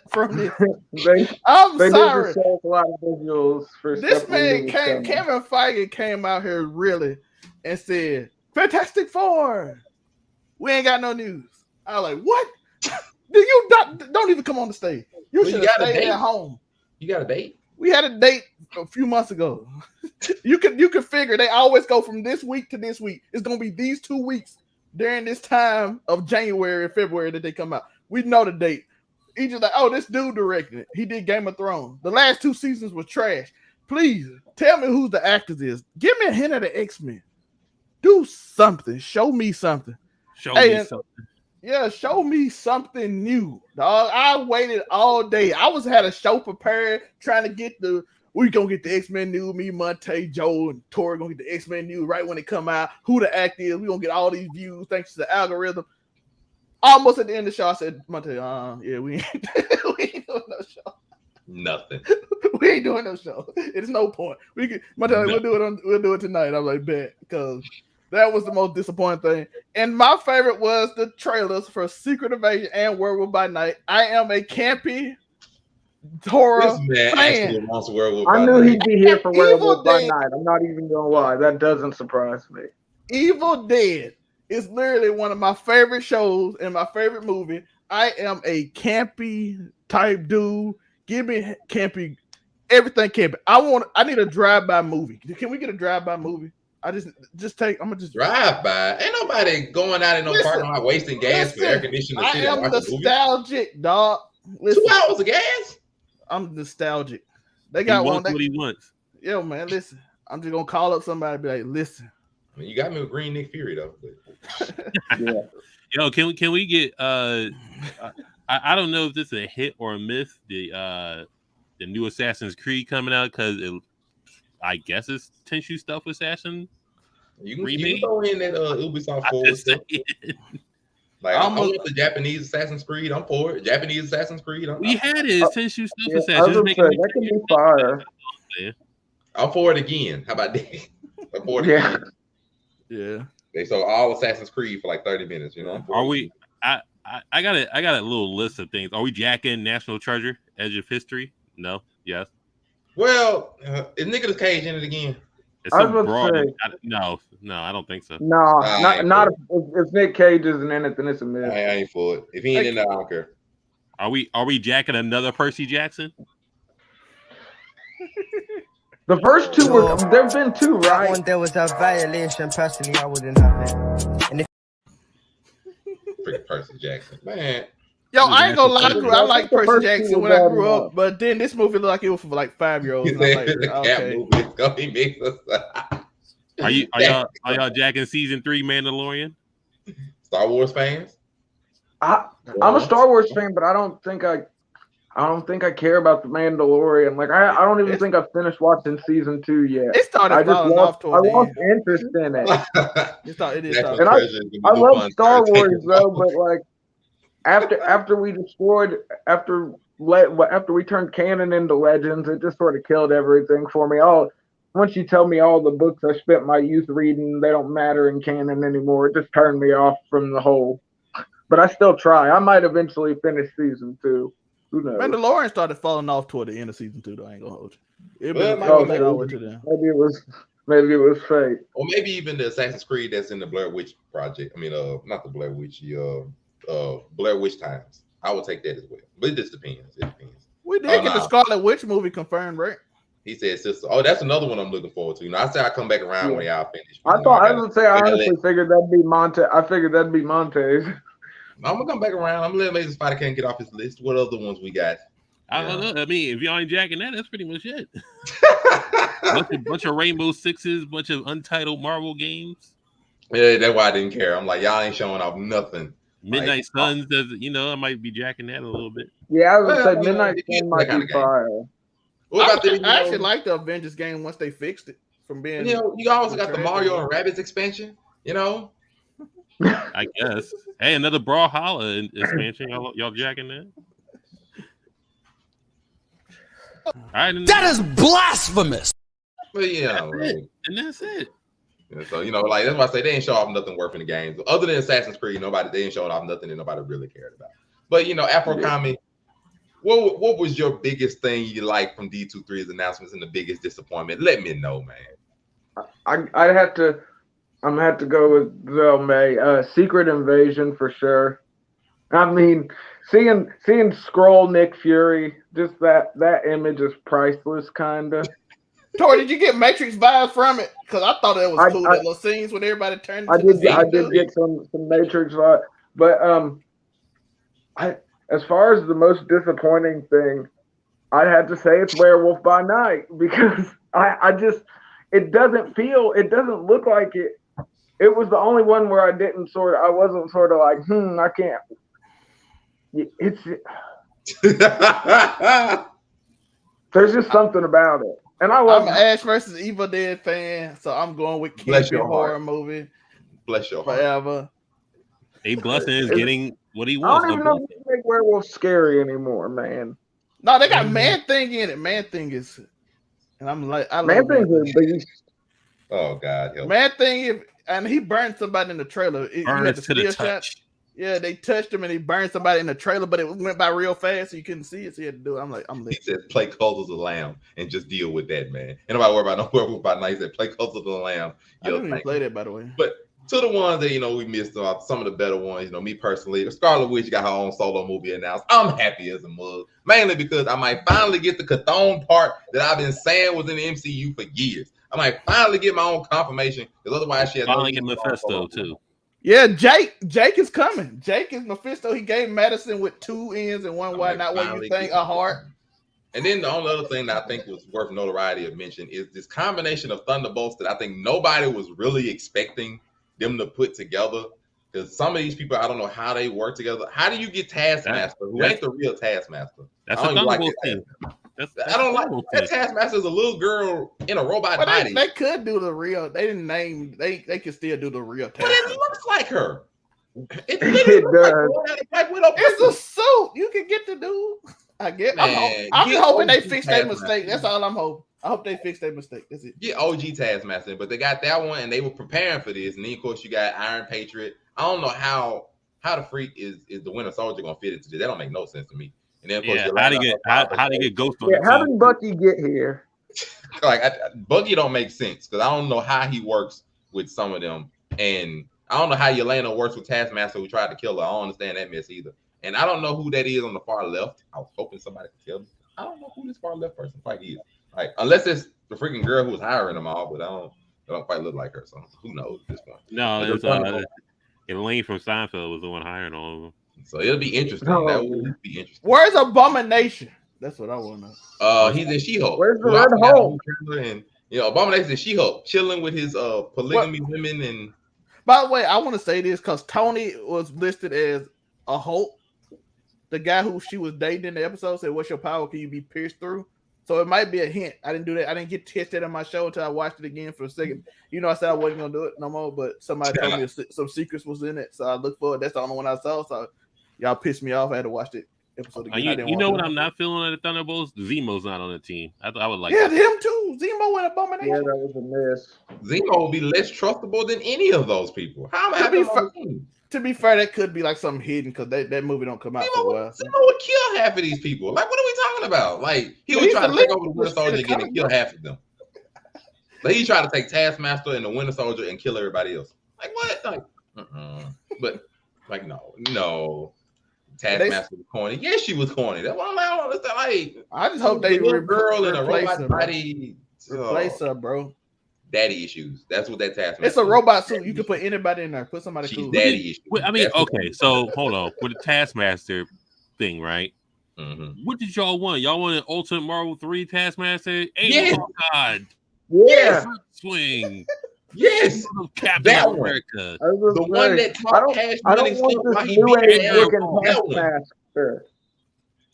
[SPEAKER 7] from this. I'm sorry.
[SPEAKER 8] Did a lot of visuals for
[SPEAKER 7] this man Kevin Feige came out here really and said, Fantastic Four. We ain't got no news. I was like, what? You don't even come on the stage. You should have stayed at home.
[SPEAKER 5] You got a date?
[SPEAKER 7] We had a date a few months ago. You could figure they always go from this week to this week. It's gonna be these 2 weeks during this time of January and February that they come out. We know the date. He just like, oh, this dude directed it. He did Game of Thrones. The last 2 seasons was trash. Please tell me who the actors is. Give me a hint of the X-Men. Do something. Show me something.
[SPEAKER 6] Show me something.
[SPEAKER 7] Yeah, show me something new. Dog, I waited all day. I had a show prepared, trying to get we gonna get the X-Men news. Me, Monte, Joe, and Tori gonna get the X-Men news right when it come out. Who the act is? We gonna get all these views thanks to the algorithm. Almost at the end of the show, I said, Monte, yeah, we ain't doing no show.
[SPEAKER 5] Nothing.
[SPEAKER 7] We ain't doing no show. It's no point. Monte, we'll do it tonight. I'm like, bet, because that was the most disappointing thing. And my favorite was the trailers for Secret Invasion and Werewolf by Night. I am a campy horror fan.
[SPEAKER 8] I knew he'd be here for Werewolf by Night. I'm not even gonna lie. That doesn't surprise me.
[SPEAKER 7] Evil Dead is literally one of my favorite shows and my favorite movie. I am a campy type dude. Give me campy, everything campy. I need a drive-by movie. Can we get a drive-by movie? I just take. I'm gonna just
[SPEAKER 5] drive by. Ain't nobody going out in no parking lot wasting gas for air conditioning.
[SPEAKER 7] I am nostalgic, dog. Listen,
[SPEAKER 5] 2 hours of gas.
[SPEAKER 7] I'm nostalgic. They
[SPEAKER 6] He
[SPEAKER 7] got one.
[SPEAKER 6] wants what he wants.
[SPEAKER 7] Yo, man, listen. I'm just gonna call up somebody and be like, listen.
[SPEAKER 5] I mean, you got me with Green Nick Fury though.
[SPEAKER 8] Yeah.
[SPEAKER 6] Yo, can we get I don't know if this is a hit or a miss. The new Assassin's Creed coming out because I guess it's Tenshu stuff with Assassin.
[SPEAKER 5] You can throw in that Ubisoft forward stuff. Like I want the Japanese Assassin's Creed. I'm for it. Japanese Assassin's Creed.
[SPEAKER 6] We had it. Tenshu stuff
[SPEAKER 8] Yeah,
[SPEAKER 6] Assassin.
[SPEAKER 8] I was gonna say, that can be fire.
[SPEAKER 5] I'm for it again. How about that? I'm for it
[SPEAKER 8] Yeah.
[SPEAKER 5] again.
[SPEAKER 7] Yeah.
[SPEAKER 5] They sold all Assassin's Creed for like 30 minutes. You know.
[SPEAKER 6] Are we? I got a little list of things. Are we jacking National Treasure: Edge of History? No. Yes.
[SPEAKER 5] Well, is Nicolas Cage in it again?
[SPEAKER 6] It's
[SPEAKER 8] I
[SPEAKER 6] some
[SPEAKER 8] was
[SPEAKER 6] broad.
[SPEAKER 8] about to
[SPEAKER 6] No, I don't think so.
[SPEAKER 8] No,
[SPEAKER 5] ain't
[SPEAKER 8] not if Nick Cage isn't in it, then it's a miss.
[SPEAKER 5] I ain't for it. If he ain't in there, I don't care.
[SPEAKER 6] Are we jacking another Percy Jackson?
[SPEAKER 8] The first two were there've been two,
[SPEAKER 9] That
[SPEAKER 8] right?
[SPEAKER 9] one, there was a violation. Personally, I wouldn't have it. And if
[SPEAKER 5] Freaking Percy Jackson, man.
[SPEAKER 7] Yo, I ain't gonna lie to you. I like
[SPEAKER 8] The
[SPEAKER 7] Percy
[SPEAKER 8] first
[SPEAKER 7] Jackson
[SPEAKER 8] two
[SPEAKER 7] when I
[SPEAKER 8] were
[SPEAKER 7] grew
[SPEAKER 8] bad
[SPEAKER 7] up, but then this movie looked like it was for like 5-year-olds.
[SPEAKER 5] He
[SPEAKER 7] And I'm
[SPEAKER 5] said
[SPEAKER 7] like,
[SPEAKER 5] the cat
[SPEAKER 7] okay.
[SPEAKER 5] movie is gonna be mixed up.
[SPEAKER 6] Are y'all jacking season 3 Mandalorian?
[SPEAKER 5] Star Wars fans?
[SPEAKER 8] I'm a Star Wars fan, but I don't think I care about the Mandalorian. Like I don't even think I've finished watching season 2 yet.
[SPEAKER 7] It started falling off
[SPEAKER 8] I
[SPEAKER 7] toward the
[SPEAKER 8] lost
[SPEAKER 7] end.
[SPEAKER 8] interest in it.
[SPEAKER 7] It started.
[SPEAKER 5] National
[SPEAKER 8] And
[SPEAKER 5] Treasure is
[SPEAKER 8] I
[SPEAKER 5] gonna be
[SPEAKER 8] love
[SPEAKER 5] fun.
[SPEAKER 8] Star
[SPEAKER 5] Take
[SPEAKER 8] Wars
[SPEAKER 5] it
[SPEAKER 8] though,
[SPEAKER 5] off.
[SPEAKER 8] but like after we turned canon into Legends, it just sort of killed everything for me. Once you tell me all the books I spent my youth reading, they don't matter in canon anymore. It just turned me off from the whole. But I still try. I might eventually finish season 2. Who knows?
[SPEAKER 7] Mandalorian started falling off toward the end of season 2, though. I ain't gonna hold you. It
[SPEAKER 5] Well,
[SPEAKER 7] been
[SPEAKER 5] maybe-
[SPEAKER 7] late all the way to then.
[SPEAKER 8] Maybe it was fate.
[SPEAKER 5] Or maybe even the Assassin's Creed that's in the Blair Witch project. I mean, not the Blair Witch, Blair Witch Times. I would take that as well. But it just depends. It depends.
[SPEAKER 7] We did get the Scarlet Witch movie confirmed, right?
[SPEAKER 5] He said, "Sister." Oh, that's another one I'm looking forward to. You know, I say I come back around when y'all finish.
[SPEAKER 8] I honestly figured that'd be Monte. I figured that'd be Montes.
[SPEAKER 5] I'm gonna come back around. I'm gonna let Amazing Spider can't get off his list. What other ones we got?
[SPEAKER 6] I don't know. I mean, if y'all ain't jacking that, that's pretty much it. bunch of Rainbow Sixes, bunch of untitled Marvel games.
[SPEAKER 5] Yeah, that's why I didn't care. I'm like, y'all ain't showing off nothing.
[SPEAKER 6] Midnight Suns, does I might be jacking that a little bit.
[SPEAKER 8] Yeah, I was gonna say
[SPEAKER 5] Well,
[SPEAKER 8] Midnight Sun might
[SPEAKER 5] that
[SPEAKER 8] be fire.
[SPEAKER 5] What about the?
[SPEAKER 7] I actually like the Avengers game once they fixed it from being.
[SPEAKER 5] You know, you also got the Mario and Rabbids expansion. You know,
[SPEAKER 6] I guess. Hey, another Brawlhalla expansion. Y'all jacking that? All right,
[SPEAKER 1] That is blasphemous.
[SPEAKER 5] but yeah,
[SPEAKER 6] and that's it.
[SPEAKER 5] So like that's why I say they ain't show off nothing worth in the games. Other than Assassin's Creed, they ain't showing off nothing that nobody really cared about. But Afro Comic, what was your biggest thing you liked from D23's announcements and the biggest disappointment? Let me know, man.
[SPEAKER 8] I'm gonna have to go with Zelmay. Secret Invasion for sure. I mean, seeing Skrull Nick Fury, just that image is priceless, kinda.
[SPEAKER 7] Tori, did you get Matrix vibes from it? Because I thought it was cool. The little scenes when everybody turned.
[SPEAKER 8] I did get some Matrix vibe, but as far as the most disappointing thing, I'd have to say it's Werewolf by Night because it doesn't look like it. It was the only one where I wasn't sort of like, I can't. There's just something about it. And I'm an
[SPEAKER 7] Ash versus Evil Dead fan, so I'm going with campy horror movie.
[SPEAKER 5] Bless your heart.
[SPEAKER 7] Forever.
[SPEAKER 6] A Blessing is getting what he
[SPEAKER 8] I
[SPEAKER 6] wants.
[SPEAKER 8] don't even know if you make werewolves scary anymore, man.
[SPEAKER 7] No, they got Man Thing in it. Man Thing is, and I'm like, I love
[SPEAKER 8] Man Thing's a beast.
[SPEAKER 5] Oh God, help.
[SPEAKER 7] Man Thing, and he burned somebody in the trailer. You had
[SPEAKER 6] Burns to the
[SPEAKER 7] steel
[SPEAKER 6] touch.
[SPEAKER 7] shot. Yeah, they touched him and he burned somebody in the trailer, but it went by real fast, so you couldn't see it. So he had to do it. I'm lit.
[SPEAKER 5] He said, "Play Colors of the Lamb and just deal with that, man." Ain't nobody worry about no Werewolf by Night. He said, "Play Colors of the Lamb."
[SPEAKER 7] I didn't even play that, by the way.
[SPEAKER 5] But to the ones that we missed, some of the better ones. Me personally, the Scarlet Witch got her own solo movie announced. I'm happy as a mug, mainly because I might finally get the Chthon part that I've been saying was in the MCU for years. I might finally get my own confirmation because otherwise she has no
[SPEAKER 6] Finally
[SPEAKER 5] reason
[SPEAKER 6] get
[SPEAKER 5] to
[SPEAKER 6] Mephisto too.
[SPEAKER 7] Yeah, Jake is coming. Jake is Mephisto. He gave Madison with 2 N's and 1 Y, not what you think, a heart.
[SPEAKER 5] And then the only other thing that I think was worth notoriety of mention is this combination of Thunderbolts that I think nobody was really expecting them to put together. Because some of these people, I don't know how they work together. How do you get Taskmaster, who ain't the real Taskmaster?
[SPEAKER 6] That's
[SPEAKER 5] I
[SPEAKER 6] a
[SPEAKER 5] don't like
[SPEAKER 6] Thunderbolt
[SPEAKER 5] that
[SPEAKER 6] team.
[SPEAKER 5] I don't like that. Taskmaster is a little girl in a robot
[SPEAKER 7] But
[SPEAKER 5] body.
[SPEAKER 7] they could do the real. They didn't name. They could still do the real
[SPEAKER 5] But
[SPEAKER 7] Taskmaster.
[SPEAKER 5] it looks like her. It
[SPEAKER 8] does.
[SPEAKER 7] It's a suit. You can get the dude. I get. I'm just hoping they fix their mistake. That's all I'm hoping. I hope they fix their mistake. That's it.
[SPEAKER 5] Get OG Taskmaster, but they got that one, and they were preparing for this. And then, of course, you got Iron Patriot. I don't know how the freak is the Winter Soldier gonna fit into this. That don't make no sense to me. And then, of course,
[SPEAKER 6] how to get Ghost on
[SPEAKER 8] the team? How did Bucky get here?
[SPEAKER 5] Like Bucky don't make sense because I don't know how he works with some of them, and I don't know how Yelena works with Taskmaster who tried to kill her. I don't understand that mess either. And I don't know who that is on the far left. I was hoping somebody could tell me. I don't know who this far left person quite is. Like, unless it's the freaking girl who was hiring them all, but I don't quite look like her. So who knows at this point?
[SPEAKER 6] No, it's Elaine from Seinfeld was the one hiring all of them.
[SPEAKER 5] So it'll be interesting. That would be interesting.
[SPEAKER 7] Where's Abomination? That's what I want to know.
[SPEAKER 5] He's in She-Hulk.
[SPEAKER 8] Where's the Red Hulk?
[SPEAKER 5] And Abomination in She-Hulk, chilling with his polygamy women. And
[SPEAKER 7] by the way, I want to say this because Tony was listed as a Hulk. The guy who she was dating in the episode said, "What's your power? Can you be pierced through?" So it might be a hint. I didn't do that. I didn't get tested on my show until I watched it again for a second. I said I wasn't gonna do it no more, but somebody told me some secrets was in it, so I looked for it. That's the only one I saw. So y'all pissed me off. I had to watch the episode again.
[SPEAKER 6] You know what I'm not feeling at the Thunderbolts? Zemo's not on the team. I would like.
[SPEAKER 7] Yeah, him too. Zemo and Abomination.
[SPEAKER 8] Yeah, that was a miss.
[SPEAKER 5] Zemo will be less trustable than any of those people. How am I having on the team?
[SPEAKER 7] To be fair, that could be like something hidden because that movie don't come out for a while.
[SPEAKER 5] Zemo would kill half of these people. Like, what are we talking about? Like, he was trying to take over the Winter Soldier again and kill half of them. Like, he tried to take Taskmaster and the Winter Soldier and kill everybody else. Like, what? Like, but like, no. Taskmaster was corny. Yes, she was corny. That's why I don't understand. Like,
[SPEAKER 7] I just hope they
[SPEAKER 5] girl in a robot body.
[SPEAKER 7] Replace her, bro.
[SPEAKER 5] Daddy issues. That's what that Taskmaster.
[SPEAKER 7] It's a robot suit. You can put anybody in there. Put somebody cool.
[SPEAKER 5] Daddy issues.
[SPEAKER 6] I mean, okay. So hold on with the Taskmaster thing, right?
[SPEAKER 5] Mm-hmm.
[SPEAKER 6] What did y'all want? Y'all wanted Ultimate Marvel 3 Taskmaster?
[SPEAKER 5] Yes.
[SPEAKER 6] Oh God.
[SPEAKER 8] Yeah.
[SPEAKER 6] Swing.
[SPEAKER 5] Yes.
[SPEAKER 6] Captain America.
[SPEAKER 5] The one that talked cash money.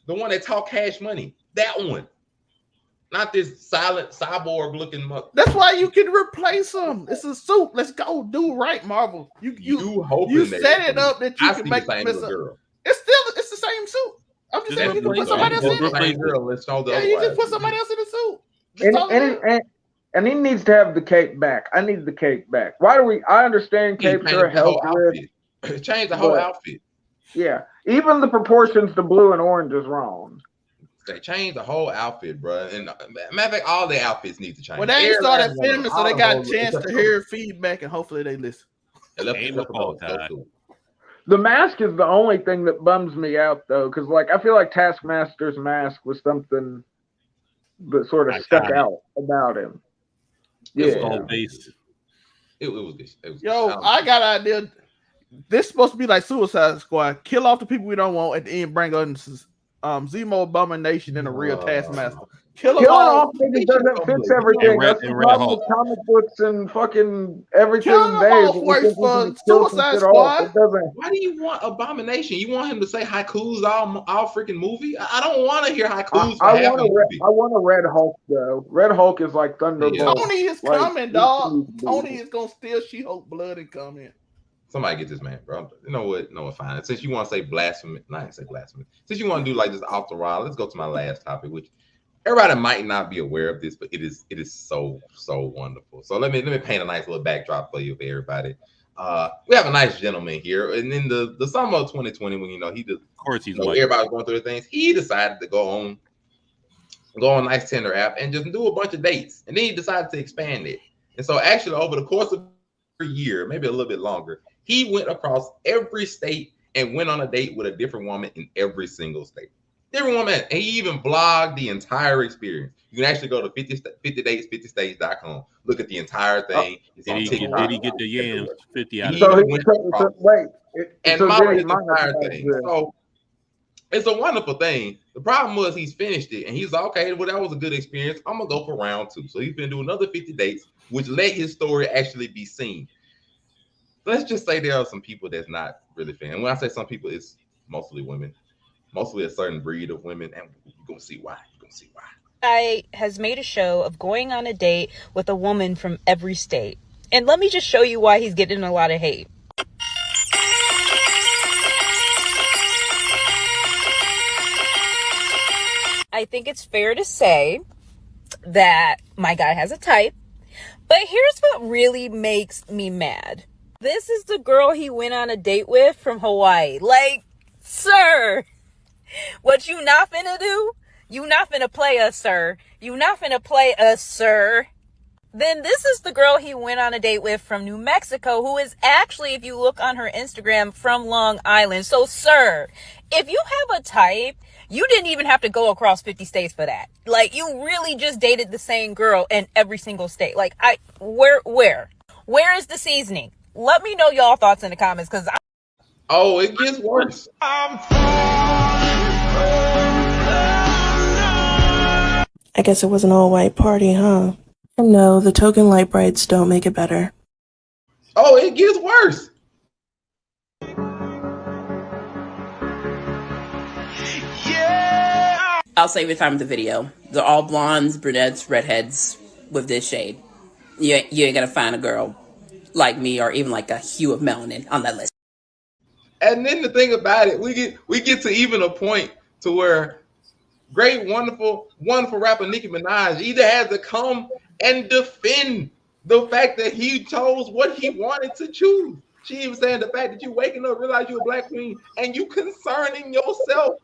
[SPEAKER 5] The one that talked cash money. That one. Not this silent cyborg looking mother.
[SPEAKER 7] That's why you can replace him. It's a suit. Let's go. Do right, Marvel. You set it up that you can make the mess up. Girl. It's the same suit. I'm just saying you can put somebody else in it. You just put somebody else in the suit.
[SPEAKER 8] And he needs to have the cape back. I need the cape back. Why do we? I understand capes are helpful.
[SPEAKER 5] Change the whole outfit.
[SPEAKER 8] Yeah, even the proportions to blue and orange is wrong.
[SPEAKER 5] They changed the whole outfit, bro. And matter of fact, all the outfits need to change.
[SPEAKER 7] Well, they started filming, so they got a chance to hear feedback, and hopefully they listen.
[SPEAKER 8] The mask is the only thing that bums me out, though, because I feel like Taskmaster's mask was something that sort of stuck out about him.
[SPEAKER 5] Yeah, it was.
[SPEAKER 7] Yo, I got an idea. This is supposed to be like Suicide Squad. Kill off the people we don't want at the end. Bring on Zemo, Abomination, and a real Taskmaster. Killing
[SPEAKER 8] off niggas doesn't fix everything. That's the problem with comic books and fucking everything.
[SPEAKER 7] Works for Suicide Squad.
[SPEAKER 5] Why do you want Abomination? You want him to say haikus all freaking movie? I don't want to hear haikus.
[SPEAKER 8] I want a Red Hulk though. Red Hulk is like Thunderbolt.
[SPEAKER 7] Tony is coming, dog. Tony is gonna steal She-Hulk blood and come in.
[SPEAKER 5] Somebody get this man, bro. You know what? No, fine. Since you want to say blasphemy, not even say blasphemy. Since you want to do like this off the ride, let's go to my last topic, which everybody might not be aware of this, but it is so wonderful. So let me paint a nice little backdrop for you, for everybody. We have a nice gentleman here, and in the summer of 2020, when he did, of course he's everybody's going through things. He decided to go on nice Tinder app and just do a bunch of dates, and then he decided to expand it. And so actually, over the course of a year, maybe a little bit longer, he went across every state and went on a date with a different woman in every single state. Different woman. And he even blogged the entire experience. You can actually go to 50dates50states.com. Look at the entire thing. It's on TikTok.
[SPEAKER 6] Did he get the yams 50 out of
[SPEAKER 5] He
[SPEAKER 6] it?
[SPEAKER 8] So,
[SPEAKER 5] went
[SPEAKER 8] so
[SPEAKER 5] across
[SPEAKER 8] wait.
[SPEAKER 5] and
[SPEAKER 8] So
[SPEAKER 5] modeled
[SPEAKER 8] Denny,
[SPEAKER 5] his
[SPEAKER 8] my
[SPEAKER 5] entire
[SPEAKER 8] hypothesis
[SPEAKER 5] thing.
[SPEAKER 8] is,
[SPEAKER 5] So it's a wonderful thing. The problem was he's finished it and he's like, okay, well, that was a good experience. I'm gonna go for round 2. So he's gonna do another 50 dates, which let his story actually be seen. Let's just say there are some people that's not really fan. And when I say some people, it's mostly women, mostly a certain breed of women, and you're gonna see why. You're gonna see why.
[SPEAKER 10] Guy has made a show of going on a date with a woman from every state. And let me just show you why he's getting a lot of hate. I think it's fair to say that my guy has a type, but here's what really makes me mad. This is the girl he went on a date with from Hawaii. Like, sir, what you not finna do? You not finna play us, sir. You not finna play us, sir. Then this is the girl he went on a date with from New Mexico, who is actually, if you look on her Instagram, from Long Island. So, sir, if you have a type, you didn't even have to go across 50 states for that. Like, you really just dated the same girl in every single state. Like, where is the seasoning? Let me know y'all thoughts in the comments, because
[SPEAKER 5] Oh, it gets worse.
[SPEAKER 11] I guess it was an all-white party, huh? And no, the token light brights don't make it better.
[SPEAKER 5] Oh, it gets worse.
[SPEAKER 12] I'll save it time with the video. They're all blondes, brunettes, redheads with this shade. You ain't gonna find a girl like me or even like a hue of melanin on that list.
[SPEAKER 5] And then the thing about it, we get to even a point to where great, wonderful rapper Nicki Minaj either had to come and defend the fact that he chose what he wanted to choose. She even saying the fact that you waking up, realize you're a black queen, and you concerning yourself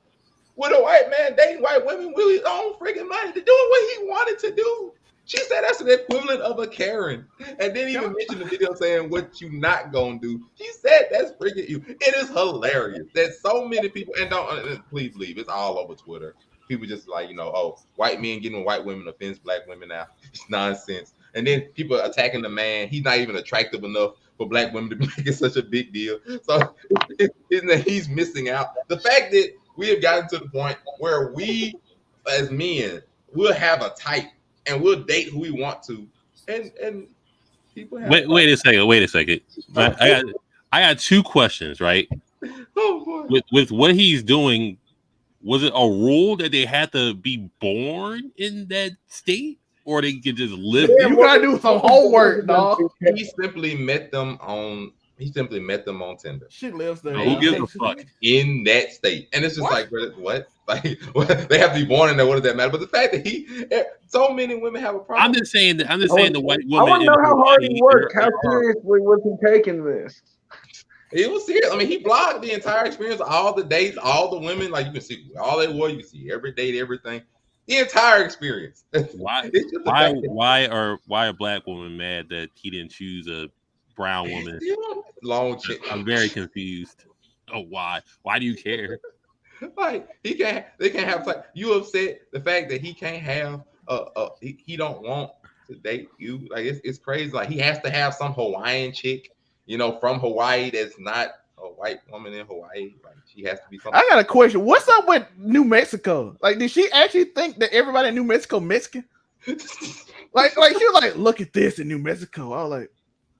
[SPEAKER 5] with a white man dating white women with his own freaking money to doing what he wanted to do. She said that's the equivalent of a Karen. And then even mentioned the video saying what you not gonna do. She said that's freaking you. It is hilarious that so many people, and don't please leave. It's all over Twitter. People just like, oh, white men getting with white women offends black women now. It's nonsense. And then people attacking the man. He's not even attractive enough for black women to be making such a big deal. So isn't that he's missing out? The fact that we have gotten to the point where we as men will have a type and we'll date who we want to, and people have
[SPEAKER 6] wait a second. I got two questions, right?
[SPEAKER 5] Oh boy.
[SPEAKER 6] With what he's doing, was it a rule that they had to be born in that state, or they could just live there?
[SPEAKER 7] You gotta do some homework, dog.
[SPEAKER 5] He simply met them on Tinder.
[SPEAKER 7] She lives there.
[SPEAKER 6] Who gives a fuck?
[SPEAKER 5] In that state. And it's just like, what? Like, what? They have to be born in there. What does that matter? But the fact that so many women have a problem.
[SPEAKER 6] I'm just saying the white woman.
[SPEAKER 8] I want to know how hard he worked. How seriously was he taking this?
[SPEAKER 5] It was serious. I mean, he blogged the entire experience, all the dates, all the women. Like, you can see all they wore. You can see every date, everything. The entire experience.
[SPEAKER 6] Why are black women mad that he didn't choose a brown woman?
[SPEAKER 5] Long chick.
[SPEAKER 6] I'm very confused. Oh, why? Why do you care?
[SPEAKER 5] Like they can't have like you upset the fact that he can't have he don't want to date you. Like it's crazy. Like he has to have some Hawaiian chick, from Hawaii that's not a white woman in Hawaii. Like she has to be something.
[SPEAKER 7] I got a question. What's up with New Mexico? Like, did she actually think that everybody in New Mexico Mexican? like she was like, look at this in New Mexico. I was like,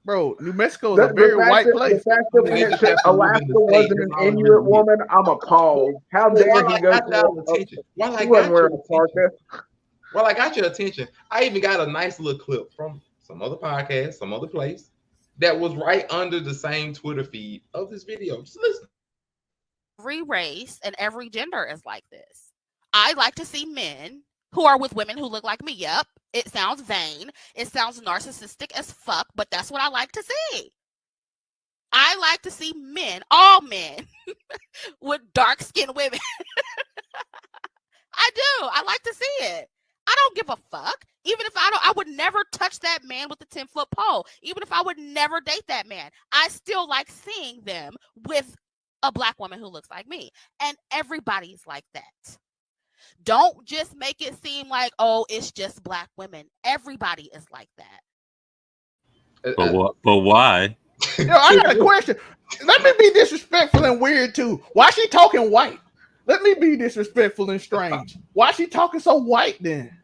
[SPEAKER 7] bro, New Mexico is a very white place.
[SPEAKER 8] The fact that Alaska wasn't an Inuit woman, I'm appalled. How dare he go to
[SPEAKER 5] Well,
[SPEAKER 8] he wasn't wearing a parka.
[SPEAKER 5] Well, I got your attention. I even got a nice little clip from some other podcast, some other place that was right under the same Twitter feed of this video. Just listen.
[SPEAKER 13] Every race and every gender is like this. I like to see men who are with women who look like me. Yep. It sounds vain. It sounds narcissistic as fuck, but that's what I like to see. I like to see men, all men, with dark-skinned women. I do. I like to see it. I don't give a fuck. Even if I would never touch that man with the 10-foot pole. Even if I would never date that man. I still like seeing them with a black woman who looks like me. And everybody's like that. Don't just make it seem like, oh, it's just black women. Everybody is like that.
[SPEAKER 6] But why?
[SPEAKER 7] Yo, I got a question. Let me be disrespectful and weird too. Why she talking white? Let me be disrespectful and strange. Why she talking so white then?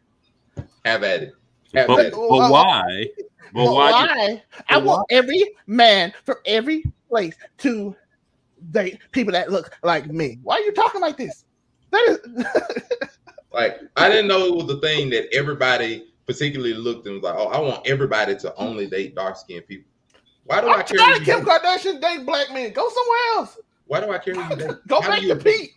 [SPEAKER 5] Have at it.
[SPEAKER 6] But why?
[SPEAKER 7] But why? I want every man from every place to date people that look like me. Why are you talking like this? That is
[SPEAKER 5] like, I didn't know it was a thing that everybody particularly looked and was like, oh, I want everybody to only date dark-skinned people. Why do I care?
[SPEAKER 7] Kim Kardashian date black men. Go somewhere else.
[SPEAKER 5] Why do I care who you date?
[SPEAKER 7] Go back to Pete.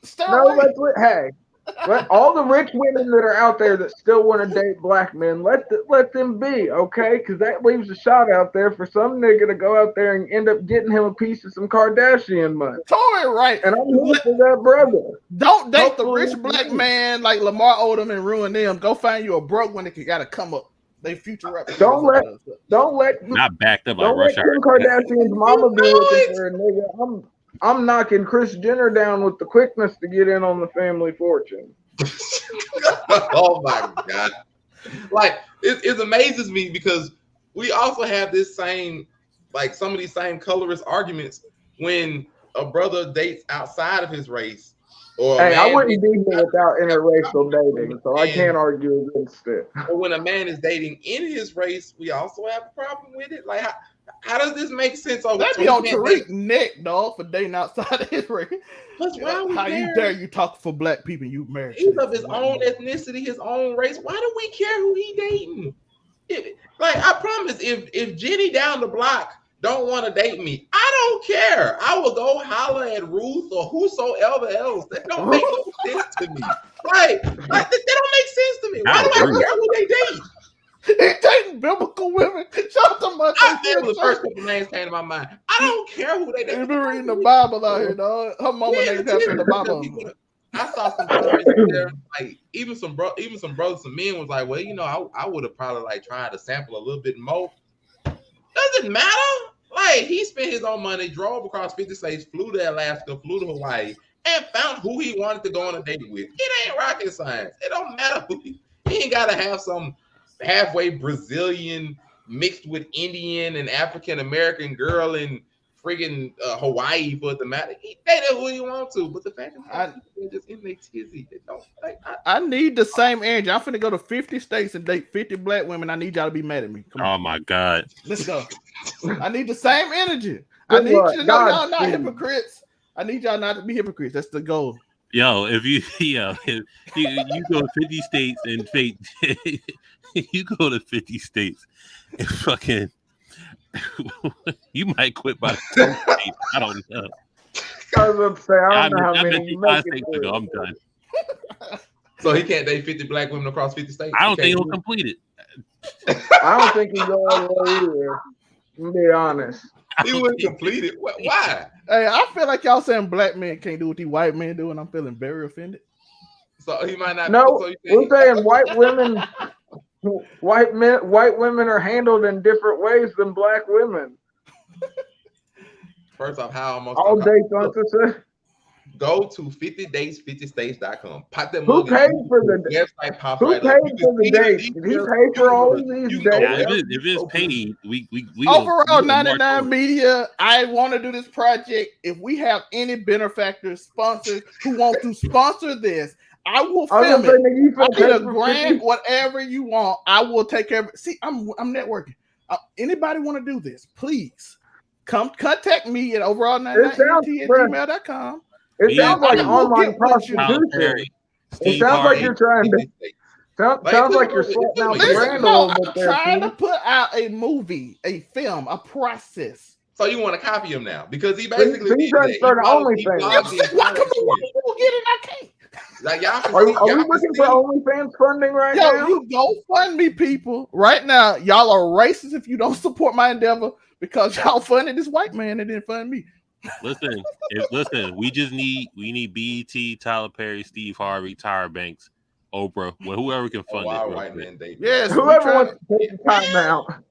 [SPEAKER 8] Let all the rich women that are out there that still want to date black men, let them be, okay? Because that leaves a shot out there for some nigga to go out there and end up getting him a piece of some Kardashian money.
[SPEAKER 7] Totally right.
[SPEAKER 8] And I'm here for that brother.
[SPEAKER 7] Don't date the rich black man like Lamar Odom and ruin them. Go find you a broke one that got to come up. They future rappers.
[SPEAKER 8] Don't let
[SPEAKER 6] not backed up by
[SPEAKER 8] don't let
[SPEAKER 6] Rush
[SPEAKER 8] Kim Kardashian's mama be looking for a nigga. I'm knocking Kris Jenner down with the quickness to get in on the family fortune.
[SPEAKER 5] Oh my God. Like, it amazes me because we also have this same, like some of these same colorist arguments when a brother dates outside of his race. Or
[SPEAKER 8] hey, I wouldn't be here without interracial dating, so I can't argue against it.
[SPEAKER 5] Or when a man is dating in his race, we also have a problem with it. Like, how does this make sense?
[SPEAKER 7] That'd be on Tariq neck, dog, for dating outside of his race.
[SPEAKER 5] What's wrong with
[SPEAKER 7] how you dare you talk for black people? You married?
[SPEAKER 5] He's of his own ethnicity, his own race. Why do we care who he dating? Like, I promise, if Jenny down the block don't want to date me, I don't care. I will go holler at Ruth or whosoever else. That don't make no sense to me. Like that don't make sense to me. Why do I care who they date?
[SPEAKER 7] He's dating biblical women. Shout out to my
[SPEAKER 5] the first couple names came to my mind. I don't care who they date.
[SPEAKER 7] You've been reading the Bible out here, dog. Her mama named after the Bible.
[SPEAKER 5] I saw some comments there, like even some brothers, some men was like, well, you know, I would have probably like tried to sample a little bit more. Doesn't matter. Like, he spent his own money, drove across 50 states, flew to Alaska, flew to Hawaii, and found who he wanted to go on a date with. It ain't rocket science. It don't matter who he ain't got to have some halfway Brazilian mixed with Indian and African American girl in friggin' Hawaii for it to matter. He dated who he want to, but the fact is, they're just in their tizzy. They don't. Like,
[SPEAKER 7] I need the same energy. I'm finna go to 50 states and date 50 black women. I need y'all to be mad at me. Come on.
[SPEAKER 6] Oh my God.
[SPEAKER 7] Let's go. I need the same energy. I need you to know y'all not hypocrites. I need y'all not to be hypocrites. That's the goal.
[SPEAKER 6] Yo, if you go to 50 states and fake, you go to 50 states and fucking, you might quit by the states. I don't know.
[SPEAKER 8] I was about to say, I don't know how many you make it
[SPEAKER 6] ago, I'm done.
[SPEAKER 5] So he can't date 50 black women across 50 states?
[SPEAKER 6] I don't think he'll complete it.
[SPEAKER 8] I don't think he'll go all the way either. To be honest.
[SPEAKER 5] He wouldn't complete it. Why?
[SPEAKER 7] Hey, I feel like y'all saying black men can't do what these white men do, and I'm feeling very offended.
[SPEAKER 5] So he might not.
[SPEAKER 8] No,
[SPEAKER 5] so
[SPEAKER 8] we're saying white women are handled in different ways than black women.
[SPEAKER 5] First off, how almost
[SPEAKER 8] all dates aren't the same.
[SPEAKER 5] Go to 50dates50states.com. Pop that
[SPEAKER 8] Who
[SPEAKER 5] mug
[SPEAKER 8] paid for the
[SPEAKER 5] website? Pop
[SPEAKER 8] Who
[SPEAKER 5] right
[SPEAKER 8] paid
[SPEAKER 5] up.
[SPEAKER 8] for the dates? Did he pay for all of these dates?
[SPEAKER 6] If it's paid, we
[SPEAKER 7] overall 99 Media. I want to do this project. If we have any benefactors, sponsors who want to sponsor this, I will film it. I need a grant, whatever you want. I will take care of it. See, I'm networking. Anybody want to do this? Please come contact me at overall99@gmail.com.
[SPEAKER 8] It sounds like online prostitution. It sounds like you're trying to. Sounds like you're sweating out the brand a little bit there.
[SPEAKER 7] I'm trying to put out a movie, a film, a process.
[SPEAKER 5] So you want to copy him now because he basically.
[SPEAKER 8] So you trying to start an OnlyFans?
[SPEAKER 7] Why come you get it? I can't.
[SPEAKER 5] Like y'all
[SPEAKER 8] are we looking for OnlyFans funding right now?
[SPEAKER 7] You go fund me, people. Right now, y'all are racist if you don't support my endeavor because y'all funded this white man and didn't fund me.
[SPEAKER 6] Listen, we need BET, Tyler Perry, Steve Harvey, Tyra Banks, Oprah, whoever can fund it.
[SPEAKER 5] White man date.
[SPEAKER 7] Yes,
[SPEAKER 8] whoever wants to take the time out.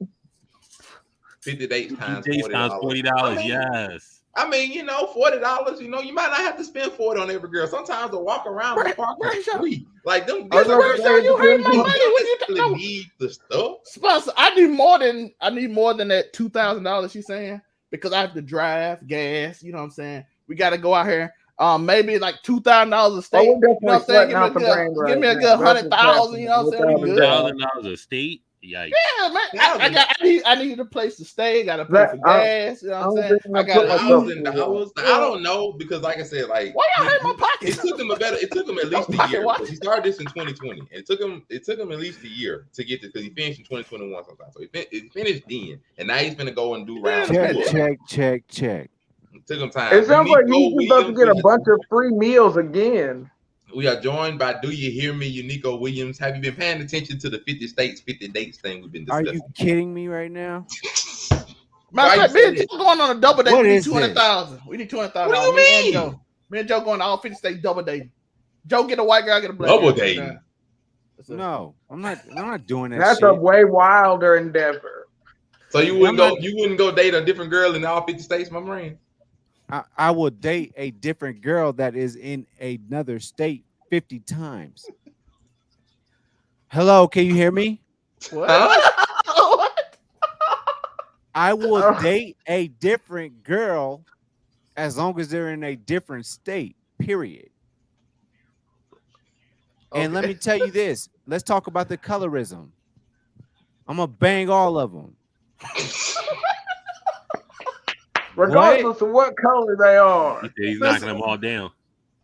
[SPEAKER 5] 50 dates times
[SPEAKER 6] $40. Yes.
[SPEAKER 5] I mean, you know, $40. You know, you might not have to spend 40 on every girl. Sometimes the walk around the park is free. Like them.
[SPEAKER 7] That's
[SPEAKER 5] These
[SPEAKER 7] where
[SPEAKER 5] girls,
[SPEAKER 7] you hate my
[SPEAKER 5] you
[SPEAKER 7] money. What you
[SPEAKER 5] don't necessarily need the stuff.
[SPEAKER 7] Sponsor, I need more than that $2,000 she's saying, because I have to drive, gas. You know what I'm saying? We got to go out here. Maybe like $2,000 a state.
[SPEAKER 8] Well, we're
[SPEAKER 7] You know what I'm saying?
[SPEAKER 8] definitely sweating out the
[SPEAKER 7] Give me a
[SPEAKER 8] brain
[SPEAKER 7] good
[SPEAKER 8] right now.
[SPEAKER 7] 100,000. You know what I'm saying? We good.
[SPEAKER 6] $2,000 a state. Yikes.
[SPEAKER 7] Yeah, man. I need a place to stay. Got to pay for gas. You know what I'm saying? I got
[SPEAKER 5] $1,000. I don't know, because like I said, like
[SPEAKER 7] why y'all hate my pockets?
[SPEAKER 5] It took him at least a year. He started this in 2020. And it took him at least a year to get this, because he finished in 2021 sometime. So he finished then, and now he's gonna go and do round
[SPEAKER 2] Check.
[SPEAKER 5] It took him time.
[SPEAKER 8] It sounds like he's
[SPEAKER 5] Unico
[SPEAKER 8] about to get a
[SPEAKER 5] Williams,
[SPEAKER 8] bunch of free meals again.
[SPEAKER 5] We are joined by Do You Hear Me, Unico Williams. Have you been paying attention to the 50 states, 50 dates thing we've been discussing?
[SPEAKER 2] Are you kidding me right now?
[SPEAKER 7] Matter of fact, me and Joe going on a double date.
[SPEAKER 2] What
[SPEAKER 7] We need
[SPEAKER 2] is
[SPEAKER 7] 200,000. We need 200,000.
[SPEAKER 5] What do you mean?
[SPEAKER 7] Me and Joe going to all 50 states double dating. Joe get a white girl, I get a black
[SPEAKER 5] double
[SPEAKER 7] girl.
[SPEAKER 5] dating.
[SPEAKER 2] No, I'm not doing that.
[SPEAKER 8] That's
[SPEAKER 2] shit.
[SPEAKER 8] a way wilder endeavor.
[SPEAKER 5] So you wouldn't go date a different girl in all 50 states, my man?
[SPEAKER 2] I will date a different girl that is in another state 50 times. Hello, can you hear me?
[SPEAKER 7] What?
[SPEAKER 5] Huh?
[SPEAKER 2] I will date a different girl as long as they're in a different state, period. And let me tell you this. Let's talk about the colorism. I'm going to bang all of them.
[SPEAKER 8] Regardless of what color they are.
[SPEAKER 6] He's knocking them all down.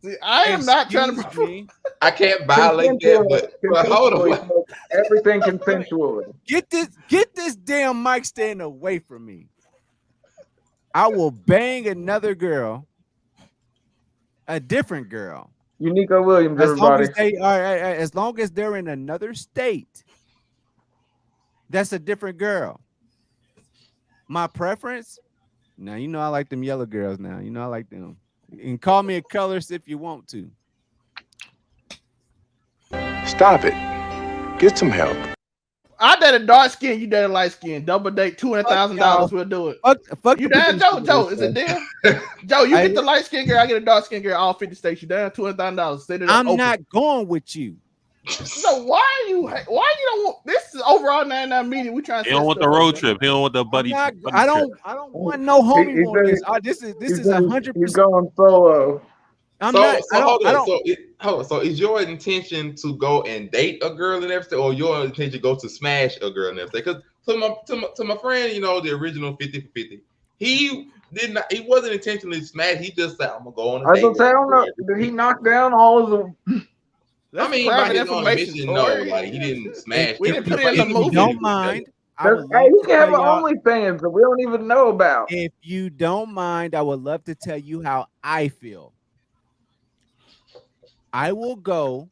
[SPEAKER 7] See, I am not trying to.
[SPEAKER 5] I can't violate that, but hold on.
[SPEAKER 8] Everything consensually.
[SPEAKER 2] Get this damn mic stand away from me. I will bang another girl, a different girl.
[SPEAKER 8] Unico Williams, everybody.
[SPEAKER 2] As long as they're in another state, that's a different girl. My preference. Now, you know I like them yellow girls now. You know I like them. And call me a colorist if you want to.
[SPEAKER 3] Stop it. Get some help.
[SPEAKER 7] I did a dark skin, you did a light skin. Double date, $200,000. We'll do it.
[SPEAKER 2] Fuck
[SPEAKER 7] you down, Joe? Joe, is it deal? Joe, you get the light skin girl, I get a dark skin girl, all 50 states. You down $200,000.
[SPEAKER 2] I'm not going with you.
[SPEAKER 7] So why you don't want this? Is overall 99 meeting. We trying to.
[SPEAKER 6] He don't want the road trip. He don't want the buddy.
[SPEAKER 2] I don't want no homie on this. This is 100%.
[SPEAKER 8] He's going solo.
[SPEAKER 5] So is your intention to go and date a girl and everything, or your intention to go to smash a girl and everything? Because to my friend, you know, the original 50 for 50, he wasn't intentionally smash. He just said, "I'm gonna go on a date."
[SPEAKER 8] I don't know. Did he knock down all of them?
[SPEAKER 5] I mean, by his own admission, no, like he didn't smash.
[SPEAKER 7] We didn't put it in the movie.
[SPEAKER 2] Don't mind.
[SPEAKER 8] Hey, you can have an OnlyFans that we don't even know about.
[SPEAKER 2] If you don't mind, I would love to tell you how I feel. I will go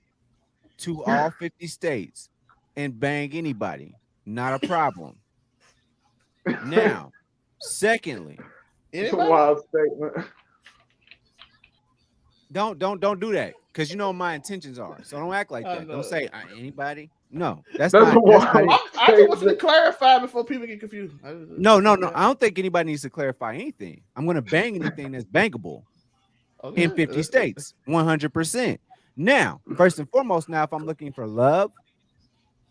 [SPEAKER 2] to all 50 states and bang anybody. Not a problem. Now, secondly,
[SPEAKER 8] it's a wild statement.
[SPEAKER 2] Don't do that, because you know what my intentions are. So don't act like that. Don't say anybody. No, that's not.
[SPEAKER 7] I just want you to clarify before people get confused.
[SPEAKER 2] No. I don't think anybody needs to clarify anything. I'm gonna bang anything that's bankable in 50 states, 100%. Now, first and foremost, if I'm looking for love,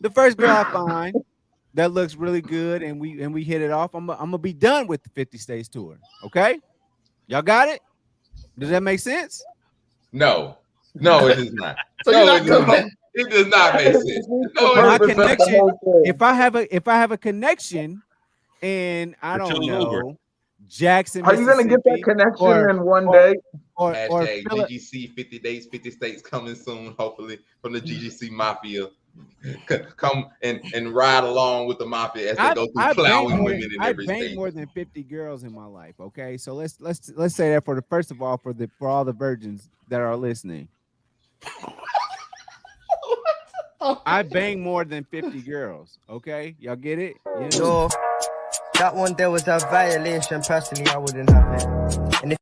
[SPEAKER 2] the first girl I find that looks really good and we hit it off, I'm gonna be done with the 50 states tour. Okay, y'all got it? Does that make sense?
[SPEAKER 5] No, it does not. It does not make sense.
[SPEAKER 2] My connection. If I have a connection, and I don't know, Jackson,
[SPEAKER 8] are you gonna get that connection in one day?
[SPEAKER 5] Or GGC 50 days, 50 states coming soon, hopefully, from the GGC Mafia. Come and ride along with the Mafia as they go through plowing women in every state.
[SPEAKER 2] I banged more than 50 girls in my life. Okay, so let's say that for all the virgins that are listening. I bang more than 50 girls. Okay, y'all get it? You know?
[SPEAKER 9] So that one there was a violation. Personally, I wouldn't have it. And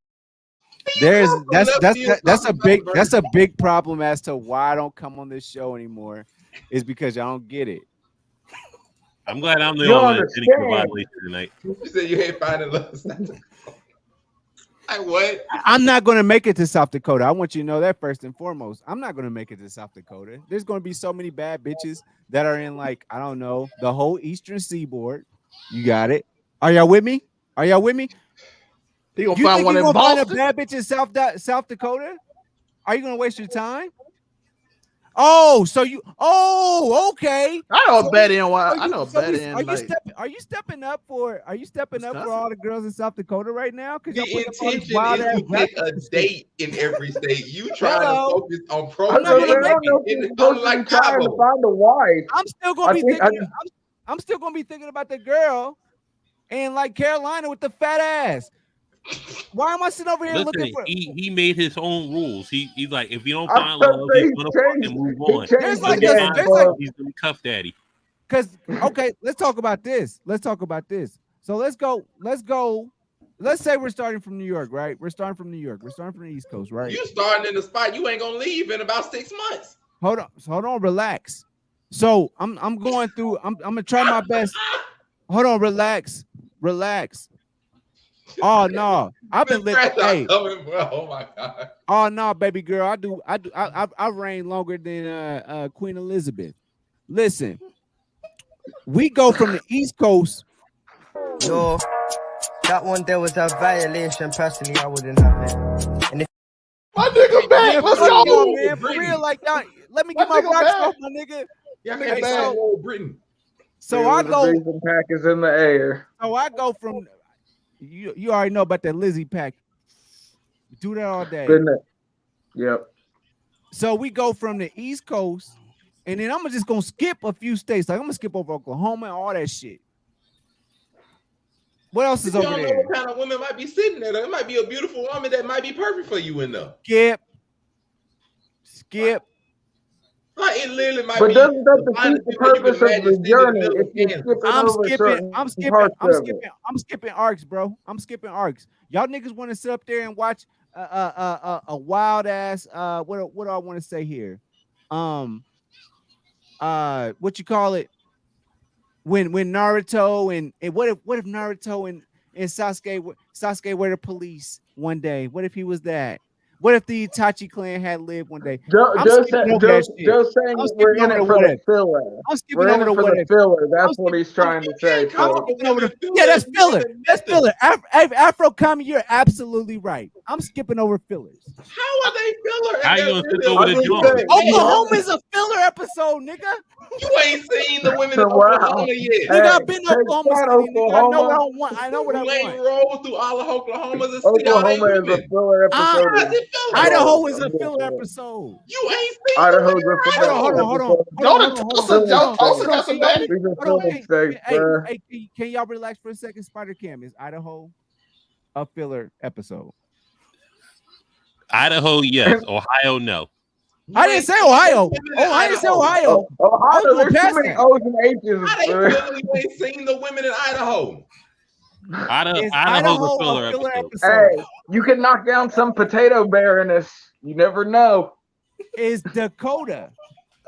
[SPEAKER 2] that's a big problem as to why I don't come on this show anymore. Is because y'all don't get it.
[SPEAKER 6] I'm glad I'm the only one that didn't violation tonight.
[SPEAKER 5] You said you ain't finding love. What?
[SPEAKER 2] I'm not going to make it to South Dakota. I want you to know that first and foremost. I'm not going to make it to South Dakota. There's going to be so many bad bitches that are in, like, I don't know, the whole Eastern Seaboard. You got it. Are y'all with me? Are y'all with me?
[SPEAKER 7] He gonna
[SPEAKER 2] You
[SPEAKER 7] find
[SPEAKER 2] think
[SPEAKER 7] one
[SPEAKER 2] you're
[SPEAKER 7] in
[SPEAKER 2] going to find a
[SPEAKER 7] Boston?
[SPEAKER 2] bad bitch in South Dakota? Are you going to waste your time? Oh, so you? Oh, okay.
[SPEAKER 7] I know
[SPEAKER 2] So
[SPEAKER 7] a bad end. I know a
[SPEAKER 2] so
[SPEAKER 7] bad end.
[SPEAKER 2] are you stepping up for all the girls in South Dakota right now? Because
[SPEAKER 5] The intention is to pick a date in every state. You try to focus on
[SPEAKER 2] I'm not gonna
[SPEAKER 5] procreating.
[SPEAKER 2] make it.
[SPEAKER 8] You're supposed to be
[SPEAKER 5] Unlike
[SPEAKER 8] trying to
[SPEAKER 5] Cabo.
[SPEAKER 8] find a wife.
[SPEAKER 2] I'm still gonna be thinking. I'm still gonna be thinking about the girl in like Carolina with the fat ass. Why am I sitting over here looking for?
[SPEAKER 6] He made his own rules. He's like, if you don't
[SPEAKER 8] I
[SPEAKER 6] find
[SPEAKER 8] was
[SPEAKER 6] love,
[SPEAKER 8] say
[SPEAKER 6] he's
[SPEAKER 8] he
[SPEAKER 6] gonna
[SPEAKER 8] changed-
[SPEAKER 6] fucking move
[SPEAKER 8] he
[SPEAKER 6] on.
[SPEAKER 8] changed
[SPEAKER 2] There's
[SPEAKER 8] the
[SPEAKER 2] like
[SPEAKER 6] When he
[SPEAKER 8] game,
[SPEAKER 6] finds
[SPEAKER 2] there's
[SPEAKER 6] love,
[SPEAKER 2] like
[SPEAKER 6] he's gonna be cuff daddy.
[SPEAKER 2] because okay, let's talk about this. So let's go. Let's say we're starting from New York, right? We're starting from New York. We're starting from the East Coast, right?
[SPEAKER 5] You starting in the spot you ain't gonna leave in about 6 months.
[SPEAKER 2] Hold on, relax. So I'm going through. I'm gonna try my best. Hold on, relax. Oh no, I've been living. Hey,
[SPEAKER 5] Oh my god.
[SPEAKER 2] oh no, baby girl, I reign longer than Queen Elizabeth. Listen, we go from the East Coast.
[SPEAKER 9] Yo, that one there was a violation. Personally, I wouldn't have it. And if
[SPEAKER 7] my nigga back, let's go,
[SPEAKER 2] man. For real, like y'all, let me get my rocks off, my nigga.
[SPEAKER 5] Yeah,
[SPEAKER 2] Hey,
[SPEAKER 5] Britain.
[SPEAKER 2] So I go.
[SPEAKER 8] The pack is in the air.
[SPEAKER 2] So I go from. You already know about that Lizzie pack. Do that all day.
[SPEAKER 8] Yep.
[SPEAKER 2] So we go from the East Coast, and then I'm just gonna skip a few states. Like I'm gonna skip over Oklahoma and all that shit. What else is
[SPEAKER 5] you
[SPEAKER 2] over
[SPEAKER 5] don't
[SPEAKER 2] there?
[SPEAKER 5] know what kind of women might be sitting there. It might be a beautiful woman that might be perfect for you in there.
[SPEAKER 2] Skip.
[SPEAKER 5] Like it literally might
[SPEAKER 8] but
[SPEAKER 5] be.
[SPEAKER 8] doesn't that defeat the purpose of the journey if you're skipping
[SPEAKER 2] I'm skipping arcs, bro. I'm skipping arcs. Y'all niggas want to sit up there and watch a wild ass what do I want to say here? What you call it? When Naruto and what if Naruto and Sasuke were the police one day? What if he was that? What if the Itachi clan had lived one day?
[SPEAKER 8] Joe's saying we're in it for the filler.
[SPEAKER 2] We're in it for the
[SPEAKER 8] filler. That's what he's trying to say.
[SPEAKER 2] Yeah, that's filler. That's filler. Afro Kami, you're absolutely right. I'm skipping over fillers.
[SPEAKER 5] How are they filler?
[SPEAKER 6] How you gonna skip over the joint?
[SPEAKER 2] Oklahoma is a filler episode, nigga.
[SPEAKER 5] You ain't seen the women in Oklahoma yet.
[SPEAKER 2] Nigga, I've been to Oklahoma City, nigga. I know what I want. I know what I
[SPEAKER 5] You ain't
[SPEAKER 2] want.
[SPEAKER 5] rolled through all of Oklahoma to see
[SPEAKER 8] Oklahoma is a filler episode.
[SPEAKER 2] Idaho is a filler episode.
[SPEAKER 5] You ain't seen
[SPEAKER 8] Idaho's a filler.
[SPEAKER 2] Hold on.
[SPEAKER 7] Tulsa got some daddy.
[SPEAKER 2] Hey, can y'all relax for a second? Spider Cam, is Idaho a filler episode?
[SPEAKER 6] Idaho, yes. Ohio, no.
[SPEAKER 2] I didn't say Ohio. I didn't say Ohio.
[SPEAKER 8] Ohio, there's too many O's and H's.
[SPEAKER 5] You ain't seen the women in Idaho.
[SPEAKER 6] Idaho's a filler episode.
[SPEAKER 8] Hey, you can knock down some potato baroness. You never know.
[SPEAKER 2] Is Dakota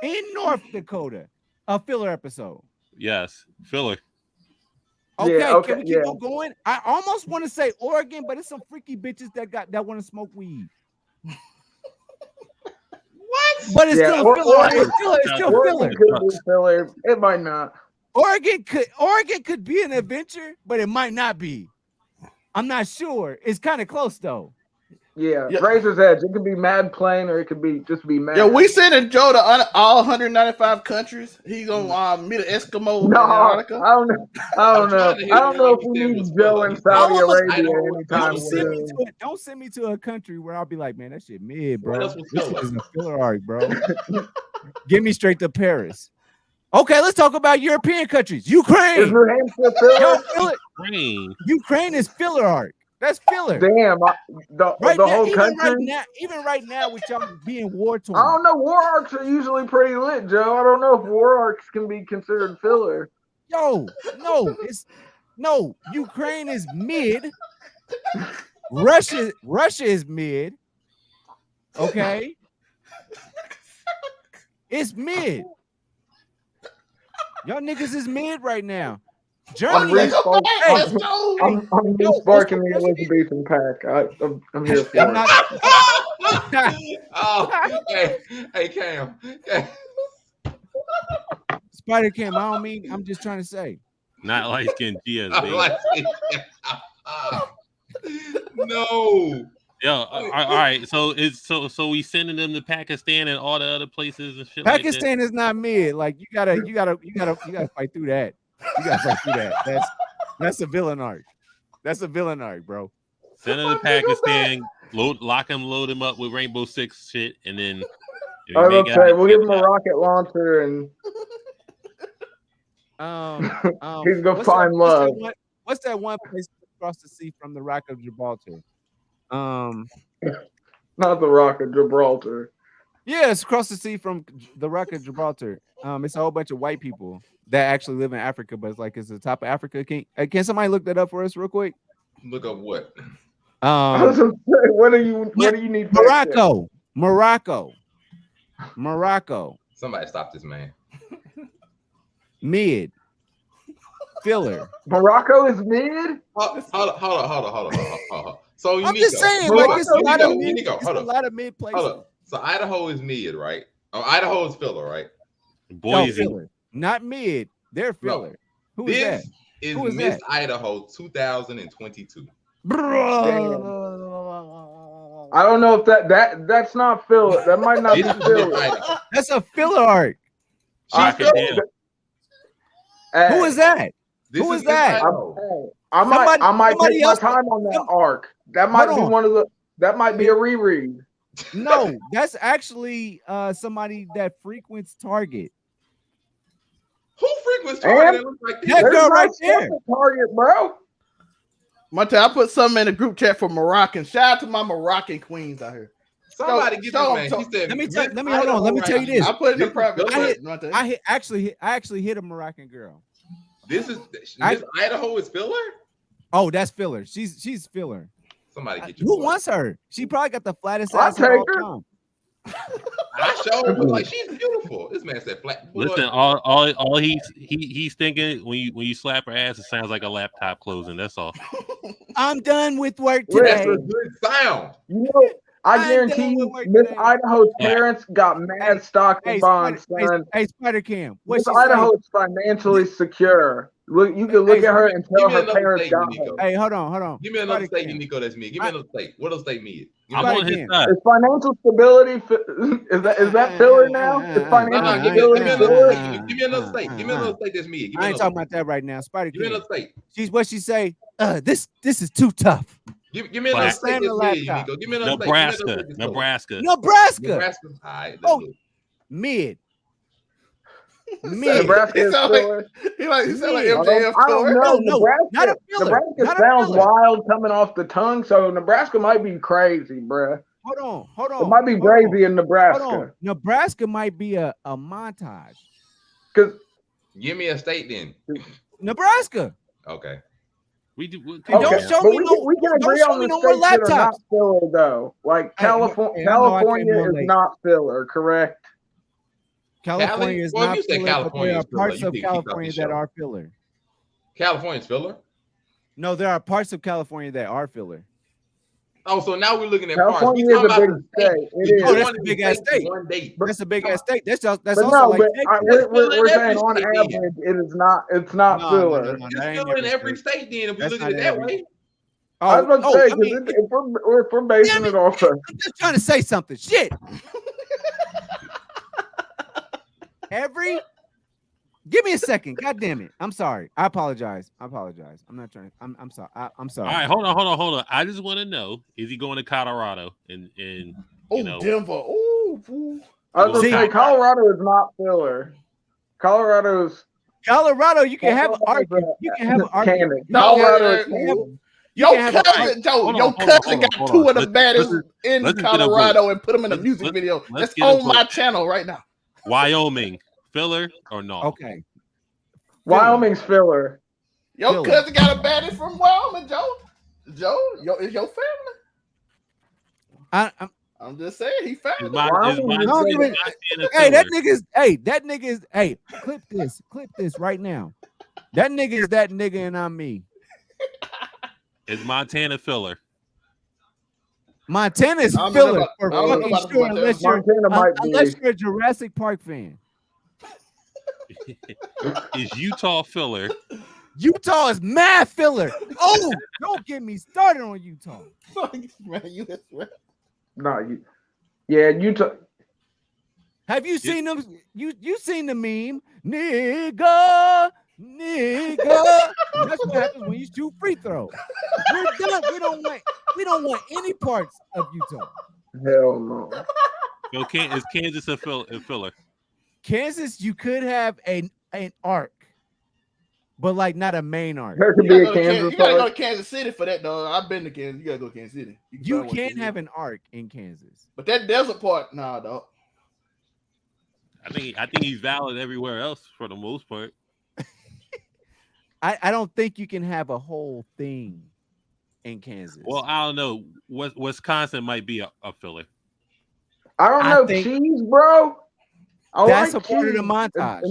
[SPEAKER 2] in North Dakota a filler episode?
[SPEAKER 6] Yes, filler.
[SPEAKER 2] Okay,
[SPEAKER 8] yeah,
[SPEAKER 2] can we keep on going? I almost want to say Oregon, but it's some freaky bitches that want to smoke weed.
[SPEAKER 5] What?
[SPEAKER 2] But it's still filler. It's still filler.
[SPEAKER 8] Could be filler. It might not.
[SPEAKER 2] Oregon could be an adventure, but it might not be. I'm not sure. It's kind of close though.
[SPEAKER 8] Yeah, Razor's Edge. It could be mad plain, or it could be just be mad.
[SPEAKER 7] Yeah, we sending Joe to all 195 countries. He gonna meet an Eskimo in Antarctica.
[SPEAKER 8] I don't know. I don't know if we need Joe in Saudi Arabia anytime soon.
[SPEAKER 2] Don't send me to a country where I'll be like, man, that shit mid, bro. This is a filler arc, bro. Get me straight to Paris. Okay, let's talk about European countries. Ukraine.
[SPEAKER 8] Is New Hampshire filler?
[SPEAKER 2] Ukraine is filler arc. That's filler.
[SPEAKER 8] Damn, the whole country.
[SPEAKER 2] Even right now, with y'all being war torn.
[SPEAKER 8] I don't know. War arcs are usually pretty lit, Joe. I don't know if war arcs can be considered filler.
[SPEAKER 2] No. Ukraine is mid. Russia is mid. Okay, it's mid. Y'all niggas is mid right now. Germany.
[SPEAKER 8] I'm re-sparking the
[SPEAKER 2] what's
[SPEAKER 8] Elizabethan pack. I'm here for
[SPEAKER 2] I'm
[SPEAKER 8] it.
[SPEAKER 2] not.
[SPEAKER 5] Oh, hey, Cam.
[SPEAKER 2] Spider Cam. I don't mean. I'm just trying to say.
[SPEAKER 6] Not light skinned GS, baby.
[SPEAKER 5] No.
[SPEAKER 6] Yo, all right. So so we sending them to Pakistan and all the other places and shit like that.
[SPEAKER 2] Pakistan is not mid. Like you gotta fight through that. You gotta fight through that. That's a villain arc. That's a villain arc, bro.
[SPEAKER 6] Send them to Pakistan, lock him up with Rainbow Six shit, and then
[SPEAKER 8] I was say we'll give him a rocket launcher and he's gonna find love.
[SPEAKER 2] What's that one place across the sea from the Rock of Gibraltar?
[SPEAKER 8] Not the Rock of Gibraltar.
[SPEAKER 2] Yeah, it's across the sea from the Rock of Gibraltar. It's a whole bunch of white people that actually live in Africa, but it's the top of Africa. Can somebody look that up for us real quick?
[SPEAKER 5] Look up what?
[SPEAKER 8] What do you need?
[SPEAKER 2] Morocco.
[SPEAKER 5] Somebody stop this man.
[SPEAKER 2] Mid. Filler.
[SPEAKER 8] Morocco is mid?
[SPEAKER 5] Hold on. So
[SPEAKER 2] I'm just saying, like it's a lot of mid. It's a lot of mid places.
[SPEAKER 5] Hold up. So Idaho is mid, right? Oh, Idaho is filler, right?
[SPEAKER 6] Boise.
[SPEAKER 2] No, filler. Not mid. They're filler.
[SPEAKER 5] No.
[SPEAKER 2] Who is that?
[SPEAKER 5] Who is Miss Idaho 2022.
[SPEAKER 8] I don't know if that's not filler. That might not be filler.
[SPEAKER 2] That's a filler arc.
[SPEAKER 8] Who
[SPEAKER 2] is that? Who is that?
[SPEAKER 8] I might take my time on that arc. That might be that might be a reread.
[SPEAKER 2] No, that's actually somebody that frequents Target.
[SPEAKER 5] Who frequents Target?
[SPEAKER 2] That girl right there.
[SPEAKER 8] Target, bro.
[SPEAKER 7] Monte, I put something in the group chat for Moroccan. Shout out to my Moroccan queens out here.
[SPEAKER 5] Somebody get this man. He said,
[SPEAKER 2] let me hold on. Let me tell you this.
[SPEAKER 7] I put it in the private.
[SPEAKER 2] I actually hit a Moroccan girl.
[SPEAKER 5] This Idaho is filler?
[SPEAKER 2] Oh, that's filler. She's filler.
[SPEAKER 5] Somebody get your
[SPEAKER 2] Who
[SPEAKER 5] boy.
[SPEAKER 2] wants her? She probably got the flattest
[SPEAKER 8] I'll
[SPEAKER 2] ass of all
[SPEAKER 8] take her.
[SPEAKER 2] time.
[SPEAKER 5] I showed like she's beautiful. This man said flat.
[SPEAKER 6] Listen, all he's thinking when you slap her ass, it sounds like a laptop closing. That's all.
[SPEAKER 2] I'm done with work
[SPEAKER 5] That's
[SPEAKER 2] today.
[SPEAKER 5] a good sound.
[SPEAKER 8] You know, I guarantee you, Miss Idaho's parents got mad stocks and bonds, son.
[SPEAKER 2] Hey, Spider Cam.
[SPEAKER 8] Miss Idaho is financially secure. Look, you can look at her and tell her parents got her.
[SPEAKER 2] Hey, hold on.
[SPEAKER 5] Give me another state, Nico. That's mid. Give me another state. What else state mid?
[SPEAKER 6] I'm on his side.
[SPEAKER 8] Is financial stability is that filler now? Is financial stability filler?
[SPEAKER 5] Give me another state. Give me another state that's mid.
[SPEAKER 2] I ain't talking about that right now. Spider
[SPEAKER 5] Give me
[SPEAKER 2] Cam.
[SPEAKER 5] another state.
[SPEAKER 2] What she say? This is too tough.
[SPEAKER 5] Give me another state that's mid, Nico. Give me another
[SPEAKER 6] Nebraska.
[SPEAKER 5] state.
[SPEAKER 6] Nebraska.
[SPEAKER 5] Nebraska. All right.
[SPEAKER 2] Oh, mid.
[SPEAKER 8] Nebraska is filler.
[SPEAKER 7] He said like
[SPEAKER 8] I
[SPEAKER 7] MJF
[SPEAKER 8] don't know.
[SPEAKER 2] Not a filler.
[SPEAKER 8] Nebraska sounds wild coming off the tongue, so Nebraska might be crazy, bruh.
[SPEAKER 2] Hold on.
[SPEAKER 8] It might be crazy in Nebraska.
[SPEAKER 2] Hold on. Nebraska might be a montage.
[SPEAKER 8] Cause
[SPEAKER 5] give me a state then.
[SPEAKER 2] Nebraska.
[SPEAKER 5] Okay.
[SPEAKER 6] We do.
[SPEAKER 2] Don't show me
[SPEAKER 8] we can agree on the states that are not filler though. Like California is not filler, correct?
[SPEAKER 2] California is not filler, but there are parts of California that are filler.
[SPEAKER 5] California's filler?
[SPEAKER 2] No, there are parts of California that are filler.
[SPEAKER 5] Oh, so now we're looking at
[SPEAKER 8] California is a big state. It is.
[SPEAKER 2] Oh, that's a big ass state. That's a big ass state. That's also like
[SPEAKER 8] we're saying on average it is not. It's not filler.
[SPEAKER 5] It's still in every state. Then if we look at it that way.
[SPEAKER 8] I was about to say if we're basing it off.
[SPEAKER 2] I'm just trying to say something. Shit. Give me a second. God damn it. I'm sorry. I apologize. I'm not trying. I'm sorry. I'm sorry.
[SPEAKER 6] All right, hold on. I just want to know: is he going to Colorado? And you know,
[SPEAKER 7] Denver. Oh,
[SPEAKER 8] I was gonna say Colorado is not filler. Colorado.
[SPEAKER 2] You can have an argument. You can have an argument.
[SPEAKER 8] Colorado.
[SPEAKER 7] Your cousin got two of the baddest in Colorado and put them in a music video. That's on my channel right now.
[SPEAKER 6] Wyoming, filler or no?
[SPEAKER 2] Okay.
[SPEAKER 8] Wyoming's filler.
[SPEAKER 7] Your cousin got a baddie from Wyoming, Joe. Is your family? I'm just saying he found it.
[SPEAKER 2] That nigga's. Clip this right now. That nigga is that nigga, and I'm me.
[SPEAKER 6] Is Montana filler?
[SPEAKER 2] Montana is
[SPEAKER 7] I don't know
[SPEAKER 2] filler
[SPEAKER 7] about-
[SPEAKER 2] for
[SPEAKER 7] I don't know
[SPEAKER 2] fucking
[SPEAKER 7] about
[SPEAKER 2] sure,
[SPEAKER 7] Montana.
[SPEAKER 8] Montana might
[SPEAKER 2] unless
[SPEAKER 8] be.
[SPEAKER 2] you're a Jurassic Park fan.
[SPEAKER 6] Is Utah filler?
[SPEAKER 2] Utah is mad filler. Oh, don't get me started on Utah.
[SPEAKER 7] Man, you that's right.
[SPEAKER 8] No, yeah, Utah.
[SPEAKER 2] Have you seen them? You seen the meme, nigga? That's what happens when you shoot free throw. We're done. We don't want any parts of Utah.
[SPEAKER 8] Hell no.
[SPEAKER 6] Okay, is Kansas a filler?
[SPEAKER 2] Kansas, you could have an arc, but like not a main arc.
[SPEAKER 8] There could
[SPEAKER 7] You
[SPEAKER 8] be
[SPEAKER 7] gotta,
[SPEAKER 8] a
[SPEAKER 7] go to
[SPEAKER 8] Kansas.
[SPEAKER 7] you gotta go
[SPEAKER 8] arc.
[SPEAKER 7] to Kansas City for that, though. I've been to Kansas. You gotta go to Kansas City.
[SPEAKER 2] You can't have an arc in Kansas.
[SPEAKER 7] But that desert part, nah, dog.
[SPEAKER 6] I think he's valid everywhere else for the most part.
[SPEAKER 2] I don't think you can have a whole thing in Kansas.
[SPEAKER 6] Well, I don't know. Wisconsin might be a filler.
[SPEAKER 8] I don't know cheese, bro.
[SPEAKER 2] That's a part of the montage.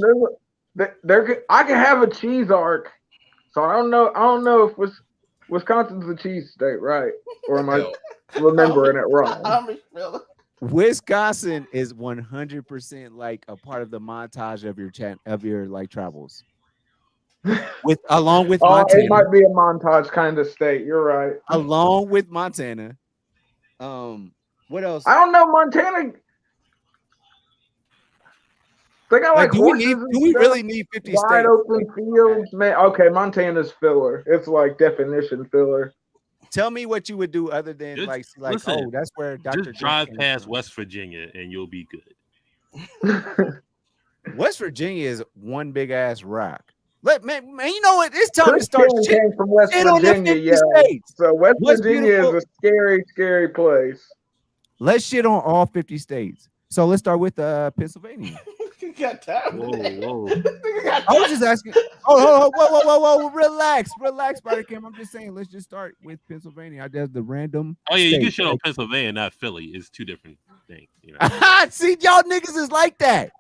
[SPEAKER 8] And I can have a cheese arc, so I don't know if Wisconsin's a cheese state, right? Or am I remembering it wrong?
[SPEAKER 2] Wisconsin is 100% like a part of the montage of your like travels. Along with Montana.
[SPEAKER 8] It might be a montage kind of state. You're right.
[SPEAKER 2] Along with Montana. What else?
[SPEAKER 8] I don't know Montana. They got like
[SPEAKER 2] do we really need 50
[SPEAKER 8] wide
[SPEAKER 2] states?
[SPEAKER 8] open fields, man. Okay, Montana's filler. It's like definition filler.
[SPEAKER 2] Tell me what you would do other than
[SPEAKER 6] listen,
[SPEAKER 2] that's where Dr.
[SPEAKER 6] Just drive past West Virginia and you'll be
[SPEAKER 2] good. West Virginia is one big ass rock. Man, you know what? It's time to start shit.
[SPEAKER 8] Came from West Virginia, yeah.
[SPEAKER 2] States.
[SPEAKER 8] So West Virginia is a scary, scary place.
[SPEAKER 2] Let's shit on all 50 states. So let's start with Pennsylvania.
[SPEAKER 7] You got time.
[SPEAKER 6] Whoa.
[SPEAKER 2] I was just asking. Oh, whoa. Relax, Spider Cam. I'm just saying, let's just start with Pennsylvania. I did the random.
[SPEAKER 6] Oh, yeah, you can shit on Pennsylvania, not Philly. It's two different things. You know?
[SPEAKER 2] See, y'all niggas is like that.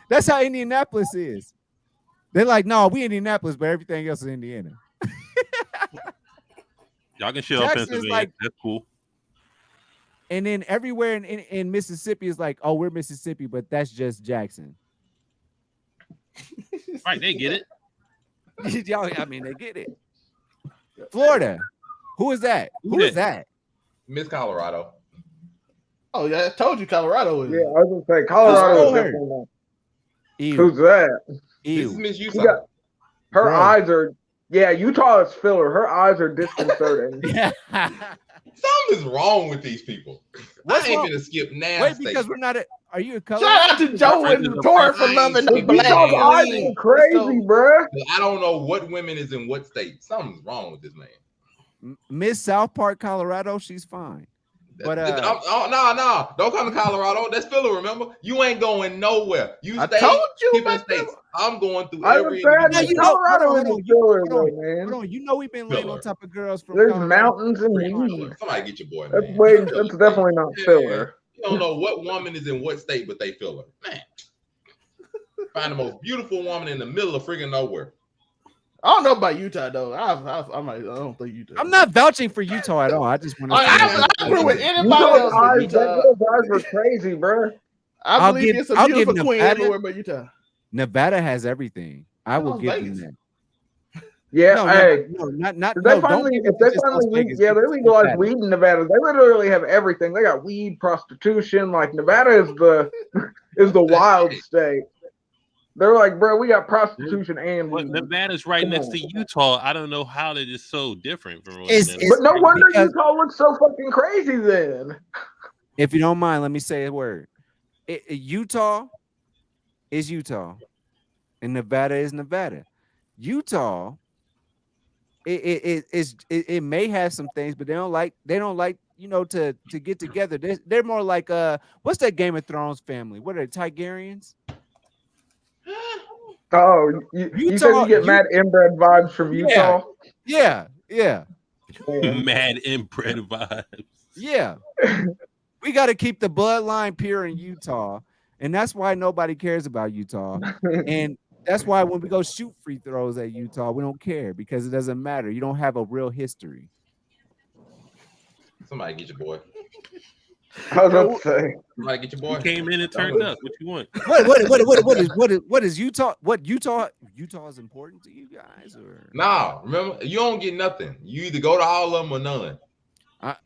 [SPEAKER 2] That's how Indianapolis is. They're like, no, we Indianapolis, but everything else is Indiana.
[SPEAKER 6] Y'all can shit on Pennsylvania. That's cool.
[SPEAKER 2] And then everywhere in Mississippi is like, oh, we're Mississippi, but that's just Jackson.
[SPEAKER 6] Right, they get
[SPEAKER 2] it. Y'all, I mean, they get it. Florida. Who is that? Who is that?
[SPEAKER 5] Miss Colorado.
[SPEAKER 7] Oh, yeah, I told you Colorado is.
[SPEAKER 8] Yeah, I was gonna say Colorado is definitely not. Who's that?
[SPEAKER 5] This is Miss Utah.
[SPEAKER 8] Her eyes are, Utah is filler. Her eyes are disconcerting.
[SPEAKER 5] Something is wrong with these people. I ain't gonna skip now.
[SPEAKER 2] Wait, because we're not are you a color?
[SPEAKER 7] Shout out to Joe and Tori for loving the black.
[SPEAKER 8] Eyes are crazy, bro.
[SPEAKER 5] I don't know what women is in what state. Something's wrong with this man.
[SPEAKER 2] Miss South Park, Colorado, she's fine. But
[SPEAKER 5] no, don't come to Colorado. That's filler. Remember, you ain't going nowhere.
[SPEAKER 7] I told you about
[SPEAKER 5] states. I'm going through
[SPEAKER 8] every. Colorado is filler, man.
[SPEAKER 2] Hold on, you know we've been laying on top of girls from.
[SPEAKER 8] There's
[SPEAKER 2] Colorado.
[SPEAKER 8] Mountains and weed.
[SPEAKER 5] Somebody get your boy.
[SPEAKER 8] That's definitely not filler.
[SPEAKER 5] You don't know what woman is in what state, but they filler. Man, find the most beautiful woman in the middle of freaking nowhere.
[SPEAKER 7] I don't know about Utah though. I don't think Utah.
[SPEAKER 2] I'm not vouching for Utah at all. I just want to.
[SPEAKER 7] I agree with anybody else.
[SPEAKER 8] Those eyes were crazy, bro.
[SPEAKER 7] I believe it's a beautiful queen everywhere but Utah.
[SPEAKER 2] Nevada has everything. I will give them that.
[SPEAKER 8] Yeah,
[SPEAKER 2] They
[SPEAKER 8] legalize weed in Nevada. They literally have everything. They got weed, prostitution. Like Nevada is the wild state. They're like, bro, we got prostitution and weed.
[SPEAKER 6] Nevada's right next to Utah. I don't know how they're just so different from.
[SPEAKER 8] But no wonder Utah looks so fucking crazy then.
[SPEAKER 2] If you don't mind, let me say a word. Utah is Utah, and Nevada is Nevada. Utah, it may have some things, but they don't like to get together. They're more like what's that Game of Thrones family? What are they, Targaryens?
[SPEAKER 8] Oh, you said you get mad inbred vibes from Utah?
[SPEAKER 2] Yeah.
[SPEAKER 6] Mad inbred vibes.
[SPEAKER 2] Yeah. We got to keep the bloodline pure in Utah, and that's why nobody cares about Utah. And That's why when we go shoot free throws at Utah, we don't care because it doesn't matter. You don't have a real history.
[SPEAKER 5] Somebody get your boy.
[SPEAKER 8] I was about to say.
[SPEAKER 5] Somebody get your boy.
[SPEAKER 6] He came in and turned up. What you want?
[SPEAKER 2] What Utah is important to you guys, or
[SPEAKER 5] Nah, remember, you don't get nothing. You either go to all of them or none.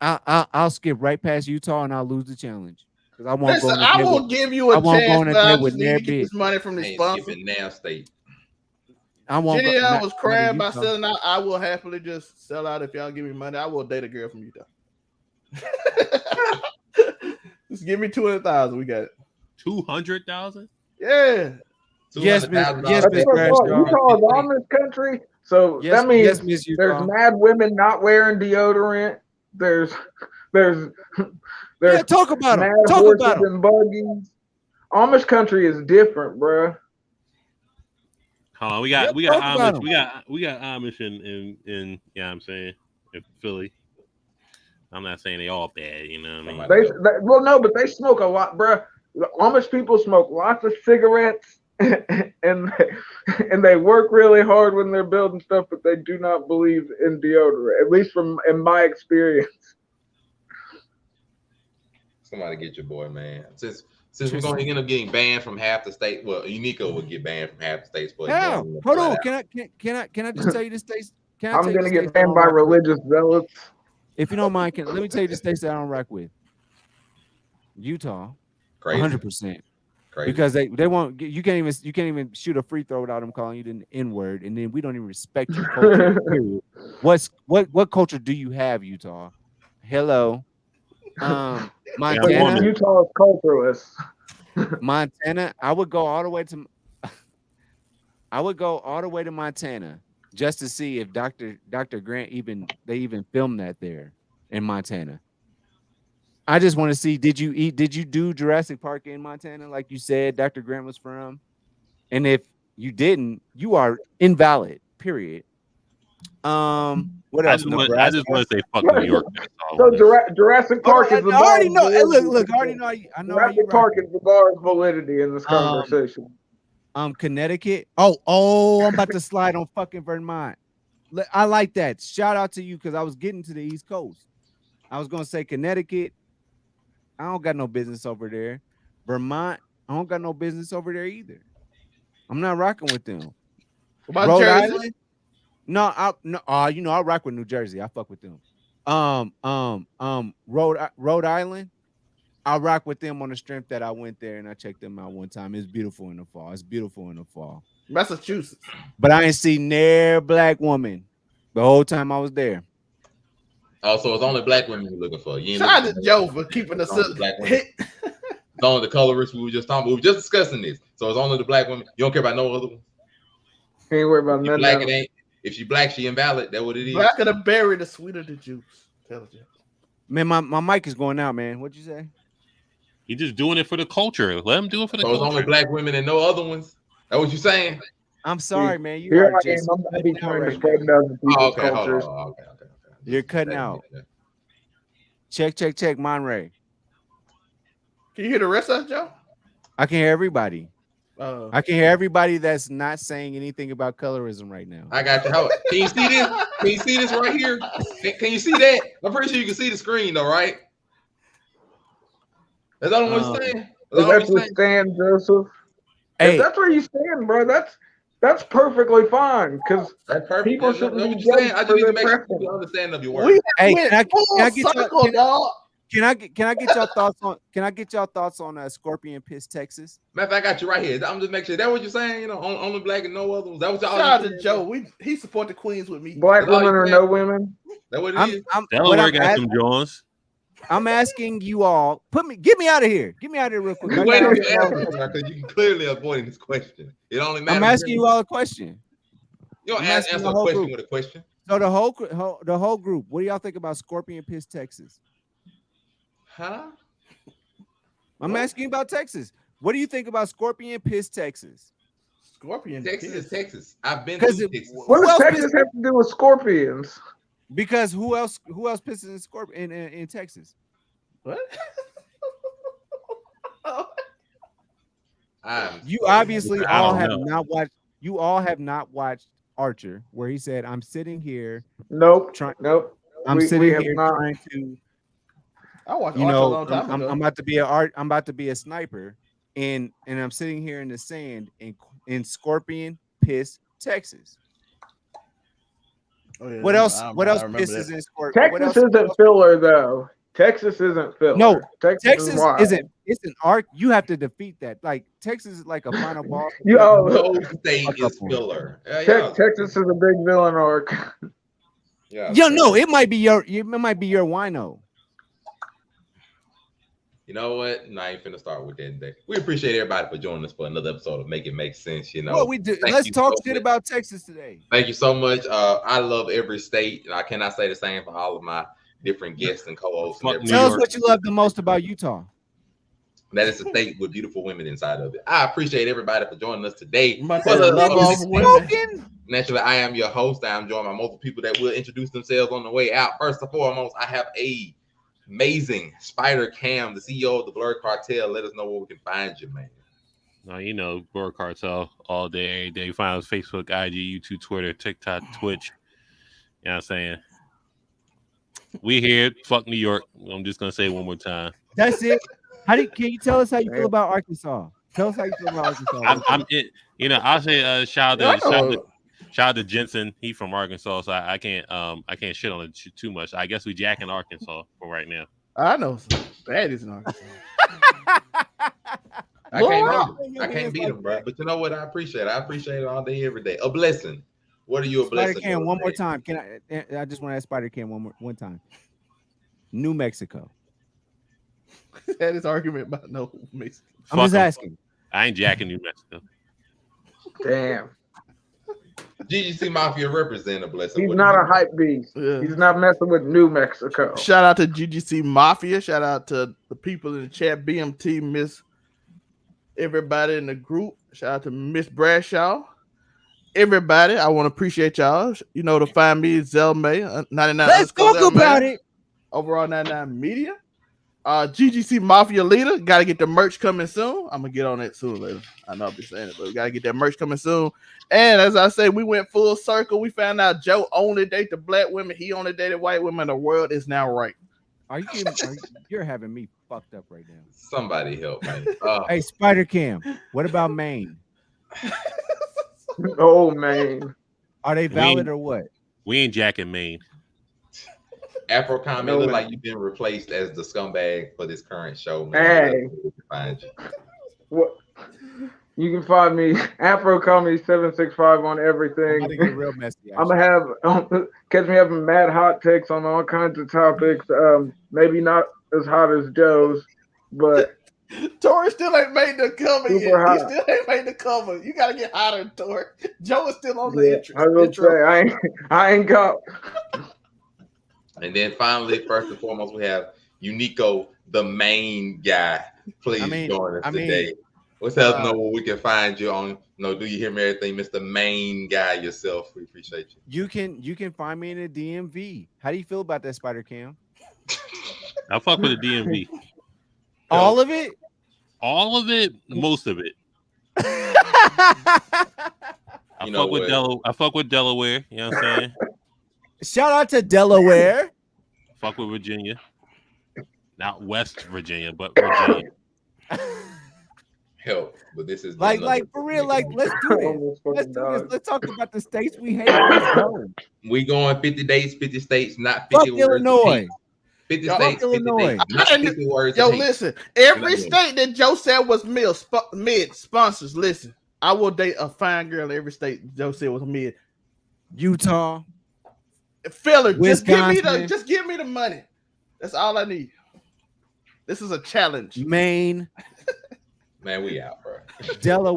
[SPEAKER 2] I'll skip right past Utah and I'll lose the challenge because I won't
[SPEAKER 7] Listen,
[SPEAKER 2] go.
[SPEAKER 7] I won't give you a chance. But I just need to get this money from the sponsor.
[SPEAKER 5] Skipping now state.
[SPEAKER 2] I won't.
[SPEAKER 7] Jenny,
[SPEAKER 2] go,
[SPEAKER 7] I
[SPEAKER 2] not,
[SPEAKER 7] was
[SPEAKER 2] not
[SPEAKER 7] crying
[SPEAKER 2] Utah.
[SPEAKER 7] by selling out. I will happily just sell out if y'all give me money. I will date a girl from Utah. Just give me 200,000. We got it.
[SPEAKER 6] 200,000?
[SPEAKER 7] Yeah.
[SPEAKER 2] Yes, Miss
[SPEAKER 8] Utah is Amish country, so that means there's mad women not wearing deodorant. There's
[SPEAKER 2] talk about
[SPEAKER 8] mad
[SPEAKER 2] them. Talk
[SPEAKER 8] horses
[SPEAKER 2] about them.
[SPEAKER 8] and buggies. Amish country is different, bro.
[SPEAKER 6] Hold on, we got Amish. We got Amish in you know what I'm saying, in Philly. I'm not saying they all bad, you know what I mean?
[SPEAKER 8] Well, no, but they smoke a lot, bro. Amish people smoke lots of cigarettes, and they work really hard when they're building stuff, but they do not believe in deodorant. At least in my experience.
[SPEAKER 5] Somebody get your boy, man. Since we're going to end up getting banned from half the state, well, Unico would get banned from half the states. But
[SPEAKER 2] Hell, hold on. Can I just tell you the states?
[SPEAKER 8] I'm gonna get banned by religious zealots.
[SPEAKER 2] If you don't mind, let me tell you the states that I don't rock with. Utah, 100%. Because they won't. You can't even shoot a free throw without them calling you the N-word, and then we don't even respect your culture. Period. What culture do you have, Utah? Hello, Montana.
[SPEAKER 8] Utah is cultureless.
[SPEAKER 2] Montana. I would go all the way to Montana just to see if Dr. Grant even filmed that there in Montana. I just want to see, did you do Jurassic Park in Montana like you said Dr. Grant was from? And if you didn't, you are invalid, period. What else?
[SPEAKER 6] I just want to say fuck New York.
[SPEAKER 8] So Jurassic Park is the bar. I
[SPEAKER 2] already know. Look, I already know. I know
[SPEAKER 8] Jurassic Park is the bar of validity in this conversation.
[SPEAKER 2] Connecticut. Oh, I'm about to slide on fucking Vermont. I like that. Shout out to you because I was getting to the East Coast. I was gonna say Connecticut. I don't got no business over there. Vermont. I don't got no business over there either. I'm not rocking with them.
[SPEAKER 7] What about
[SPEAKER 2] Rhode
[SPEAKER 7] Jersey?
[SPEAKER 2] Island? No, I rock with New Jersey. I fuck with them. Rhode Island. I rock with them on the strength that I went there and I checked them out one time. It's beautiful in the fall.
[SPEAKER 7] Massachusetts.
[SPEAKER 2] But I ain't seen near black woman the whole time I was there.
[SPEAKER 5] Oh, so it's only black women you're looking for.
[SPEAKER 7] Shout out to Joe for keeping us up.
[SPEAKER 5] Black women. It's only the colorists we were just talking about. We were just discussing this. So it's only the black women. You don't care about no other one?
[SPEAKER 8] Ain't worried about none
[SPEAKER 5] black,
[SPEAKER 8] of
[SPEAKER 5] it ain't. If she black, she invalid. That's what it is.
[SPEAKER 7] Blacker the berry, the sweeter the juice. Tell you.
[SPEAKER 2] Man, my mic is going out, man. What'd you say?
[SPEAKER 6] He's just doing it for the culture. Let him do it for the culture.
[SPEAKER 5] So it's only black women and no other ones. That's what you're saying?
[SPEAKER 2] I'm sorry, man. You
[SPEAKER 8] Here
[SPEAKER 2] are
[SPEAKER 8] I am.
[SPEAKER 2] just
[SPEAKER 8] I'm gonna be trying to
[SPEAKER 2] right
[SPEAKER 8] spread
[SPEAKER 2] now.
[SPEAKER 8] other people's
[SPEAKER 5] Okay,
[SPEAKER 8] cultures.
[SPEAKER 5] hold on. Okay.
[SPEAKER 2] You're cutting out. Check, Monterey.
[SPEAKER 7] Can you hear the rest of us, Joe?
[SPEAKER 2] I can hear everybody. I can hear everybody that's not saying anything about colorism right now.
[SPEAKER 5] I got you. Can you see this? Can you see this right here? Can you see that? I'm pretty sure you can see the screen, though, right? Is that what I'm saying?
[SPEAKER 8] That's where you stand, Joseph.
[SPEAKER 2] Hey,
[SPEAKER 8] if that's where you stand, bro, that's perfectly fine. Because people shouldn't be judged
[SPEAKER 5] I just
[SPEAKER 8] for
[SPEAKER 5] need to
[SPEAKER 8] their
[SPEAKER 5] make sure
[SPEAKER 8] preference.
[SPEAKER 5] you understand of your words.
[SPEAKER 2] Hey, can I get your thoughts on? Can I get y'all thoughts on Scorpion Piss, Texas?
[SPEAKER 5] Matter of fact, I got you right here. I'm just making sure. That what you're saying? You know, only black and no others. That was
[SPEAKER 7] Shout out to Joe. He support the queens with me.
[SPEAKER 8] Black women or no women.
[SPEAKER 5] That what it is.
[SPEAKER 6] Delaware got some Jones.
[SPEAKER 2] I'm asking you all. Get me out of here. Get me out of here real quick.
[SPEAKER 5] Wait a minute, because you can clearly avoiding this question. It only matters.
[SPEAKER 2] I'm asking you all a question.
[SPEAKER 5] You don't answer a question with a question.
[SPEAKER 2] So the whole group. What do y'all think about Scorpion Piss, Texas?
[SPEAKER 5] Huh?
[SPEAKER 2] I'm asking you about Texas. What do you think about Scorpion Piss, Texas?
[SPEAKER 7] Scorpion
[SPEAKER 5] Texas is Texas. I've been
[SPEAKER 8] to Texas. What does Texas have to do with scorpions?
[SPEAKER 2] Because who else pisses in Texas?
[SPEAKER 7] What?
[SPEAKER 2] You obviously all have not watched. You all have not watched Archer, where he said, "I'm sitting here,
[SPEAKER 8] Nope.
[SPEAKER 2] trying.
[SPEAKER 8] Nope.
[SPEAKER 2] I'm
[SPEAKER 8] We
[SPEAKER 2] sitting
[SPEAKER 8] have
[SPEAKER 2] here
[SPEAKER 8] not.
[SPEAKER 2] trying to,
[SPEAKER 7] I watched
[SPEAKER 2] you
[SPEAKER 7] Archer a
[SPEAKER 2] know,
[SPEAKER 7] long time ago.
[SPEAKER 2] I'm about to be a art. I'm about to be a sniper, and I'm sitting here in the sand in Scorpion Piss, Texas.
[SPEAKER 7] Oh, yeah,
[SPEAKER 2] What else?
[SPEAKER 7] I
[SPEAKER 2] What else
[SPEAKER 7] remember
[SPEAKER 2] pisses
[SPEAKER 7] that.
[SPEAKER 2] in Scorpion? What
[SPEAKER 8] Texas
[SPEAKER 2] else?
[SPEAKER 8] isn't filler though. Texas isn't filler.
[SPEAKER 2] No,
[SPEAKER 8] Texas is
[SPEAKER 2] Texas
[SPEAKER 8] wild.
[SPEAKER 2] isn't. It's an arc. You have to defeat that. Like Texas is like a final boss.
[SPEAKER 8] You
[SPEAKER 2] have to
[SPEAKER 5] No
[SPEAKER 2] fuck
[SPEAKER 5] state
[SPEAKER 2] up
[SPEAKER 5] is
[SPEAKER 2] on.
[SPEAKER 5] filler.
[SPEAKER 8] Texas is a big villain arc.
[SPEAKER 5] Yeah.
[SPEAKER 2] Yo, no, it might be your wino.
[SPEAKER 5] You know what? No, I ain't finna start with that today. We appreciate everybody for joining us for another episode of Make It Make Sense. You know,
[SPEAKER 2] What we do?
[SPEAKER 5] Thank
[SPEAKER 2] Let's
[SPEAKER 5] you
[SPEAKER 2] talk
[SPEAKER 5] so
[SPEAKER 2] shit
[SPEAKER 5] much.
[SPEAKER 2] about Texas today.
[SPEAKER 5] Thank you so much. I love every state, and I cannot say the same for all of my different guests and co-hosts. And
[SPEAKER 2] Tell us what you love the most about Utah.
[SPEAKER 5] That is a state with beautiful women inside of it. I appreciate everybody for joining us today. Naturally, I am your host. I am joined by multiple people that will introduce themselves on the way out. First and foremost, I have a amazing Spider Cam, the CEO of the Blur Cartel. Let us know where we can find you, man.
[SPEAKER 6] No, you know, Blur Cartel all day, every day. Find us Facebook, IG, YouTube, Twitter, TikTok, Twitch. You know what I'm saying? We here. Fuck New York. I'm just gonna say it one more time.
[SPEAKER 2] That's it. Can you tell us how you feel about Arkansas? Tell us how you feel about Arkansas.
[SPEAKER 6] I'll say shout out to Jensen. He from Arkansas, so I can't shit on it too much. I guess we jacking Arkansas for right now.
[SPEAKER 7] I know some baddies in Arkansas.
[SPEAKER 5] I can't beat them, bro. But you know what? I appreciate it. I appreciate it all day, every day. A blessing. What are you a blessing?
[SPEAKER 2] Spider Cam, one more time. I just want to ask Spider Cam one time. New Mexico.
[SPEAKER 7] That is argument about no Mexico.
[SPEAKER 2] I'm just asking.
[SPEAKER 6] I ain't jacking New Mexico.
[SPEAKER 8] Damn.
[SPEAKER 5] GGC Mafia represent a blessing.
[SPEAKER 8] He's not a hype beast. Yeah. He's not messing with New Mexico.
[SPEAKER 7] Shout out to GGC Mafia. Shout out to the people in the chat. BMT, Miss everybody in the group. Shout out to Miss Bradshaw. Everybody, I want to appreciate y'all. You know, to find me, Zelmay, 99.
[SPEAKER 2] Let's talk about it.
[SPEAKER 7] Overall 99 Media. GGC Mafia Leader. Got to get the merch coming soon. I'm going to get on that soon later. I know I'll be saying it, but we got to get that merch coming soon. And as I say, we went full circle. We found out Joe only dated black women. He only dated white women. The world is now right.
[SPEAKER 2] You're having me fucked up right now.
[SPEAKER 5] Somebody help me.
[SPEAKER 2] Hey, Spider Cam, what about Maine?
[SPEAKER 8] Oh, Maine.
[SPEAKER 2] Are they valid or what?
[SPEAKER 6] We ain't jacking Maine.
[SPEAKER 5] Afro comment look like you've been replaced as the scumbag for this current show, man.
[SPEAKER 8] Hey.
[SPEAKER 5] Find you.
[SPEAKER 8] What? You can find me Afro Comedy 765 on everything.
[SPEAKER 2] I'm gonna get real messy.
[SPEAKER 8] I'm gonna have catch me having mad hot takes on all kinds of topics. Maybe not as hot as Joe's, but
[SPEAKER 7] Tori still ain't made the cover yet.
[SPEAKER 8] Super hot.
[SPEAKER 7] He still ain't made the cover. You gotta get hotter, Tori. Joe is still on the intro.
[SPEAKER 8] I was gonna say I ain't got.
[SPEAKER 5] And then finally, first and foremost, we have Unico, the main guy. Please join us today. Let's let us know where we can find you on. Do you hear me? Everything, Mr. Main Guy yourself. We appreciate you.
[SPEAKER 2] You can find me in the DMV. How do you feel about that, Spider Cam?
[SPEAKER 6] I fuck with the DMV.
[SPEAKER 2] All of it?
[SPEAKER 6] All of it? Most of it. I fuck with Delaware. You know what I'm saying?
[SPEAKER 2] Shout out to Delaware.
[SPEAKER 6] Fuck with Virginia. Not West Virginia, but Virginia.
[SPEAKER 5] Help, but this is
[SPEAKER 2] like for real. Like, let's do it. Let's do this. Let's talk about the states we hate. Let's go.
[SPEAKER 5] We going 50 days, 50 states, not 50
[SPEAKER 2] Fuck
[SPEAKER 5] words.
[SPEAKER 2] Illinois.
[SPEAKER 5] 50 states, 50
[SPEAKER 2] Illinois.
[SPEAKER 5] days, not 50 words.
[SPEAKER 7] Yo, listen. Every state that Joe said was mid sponsors. Listen, I will date a fine girl in every state Joe said was mid.
[SPEAKER 2] Utah.
[SPEAKER 7] Filler, just give me the money. That's all I need. This is a challenge.
[SPEAKER 2] Maine.
[SPEAKER 5] Man, we out, bro.
[SPEAKER 2] Delaware.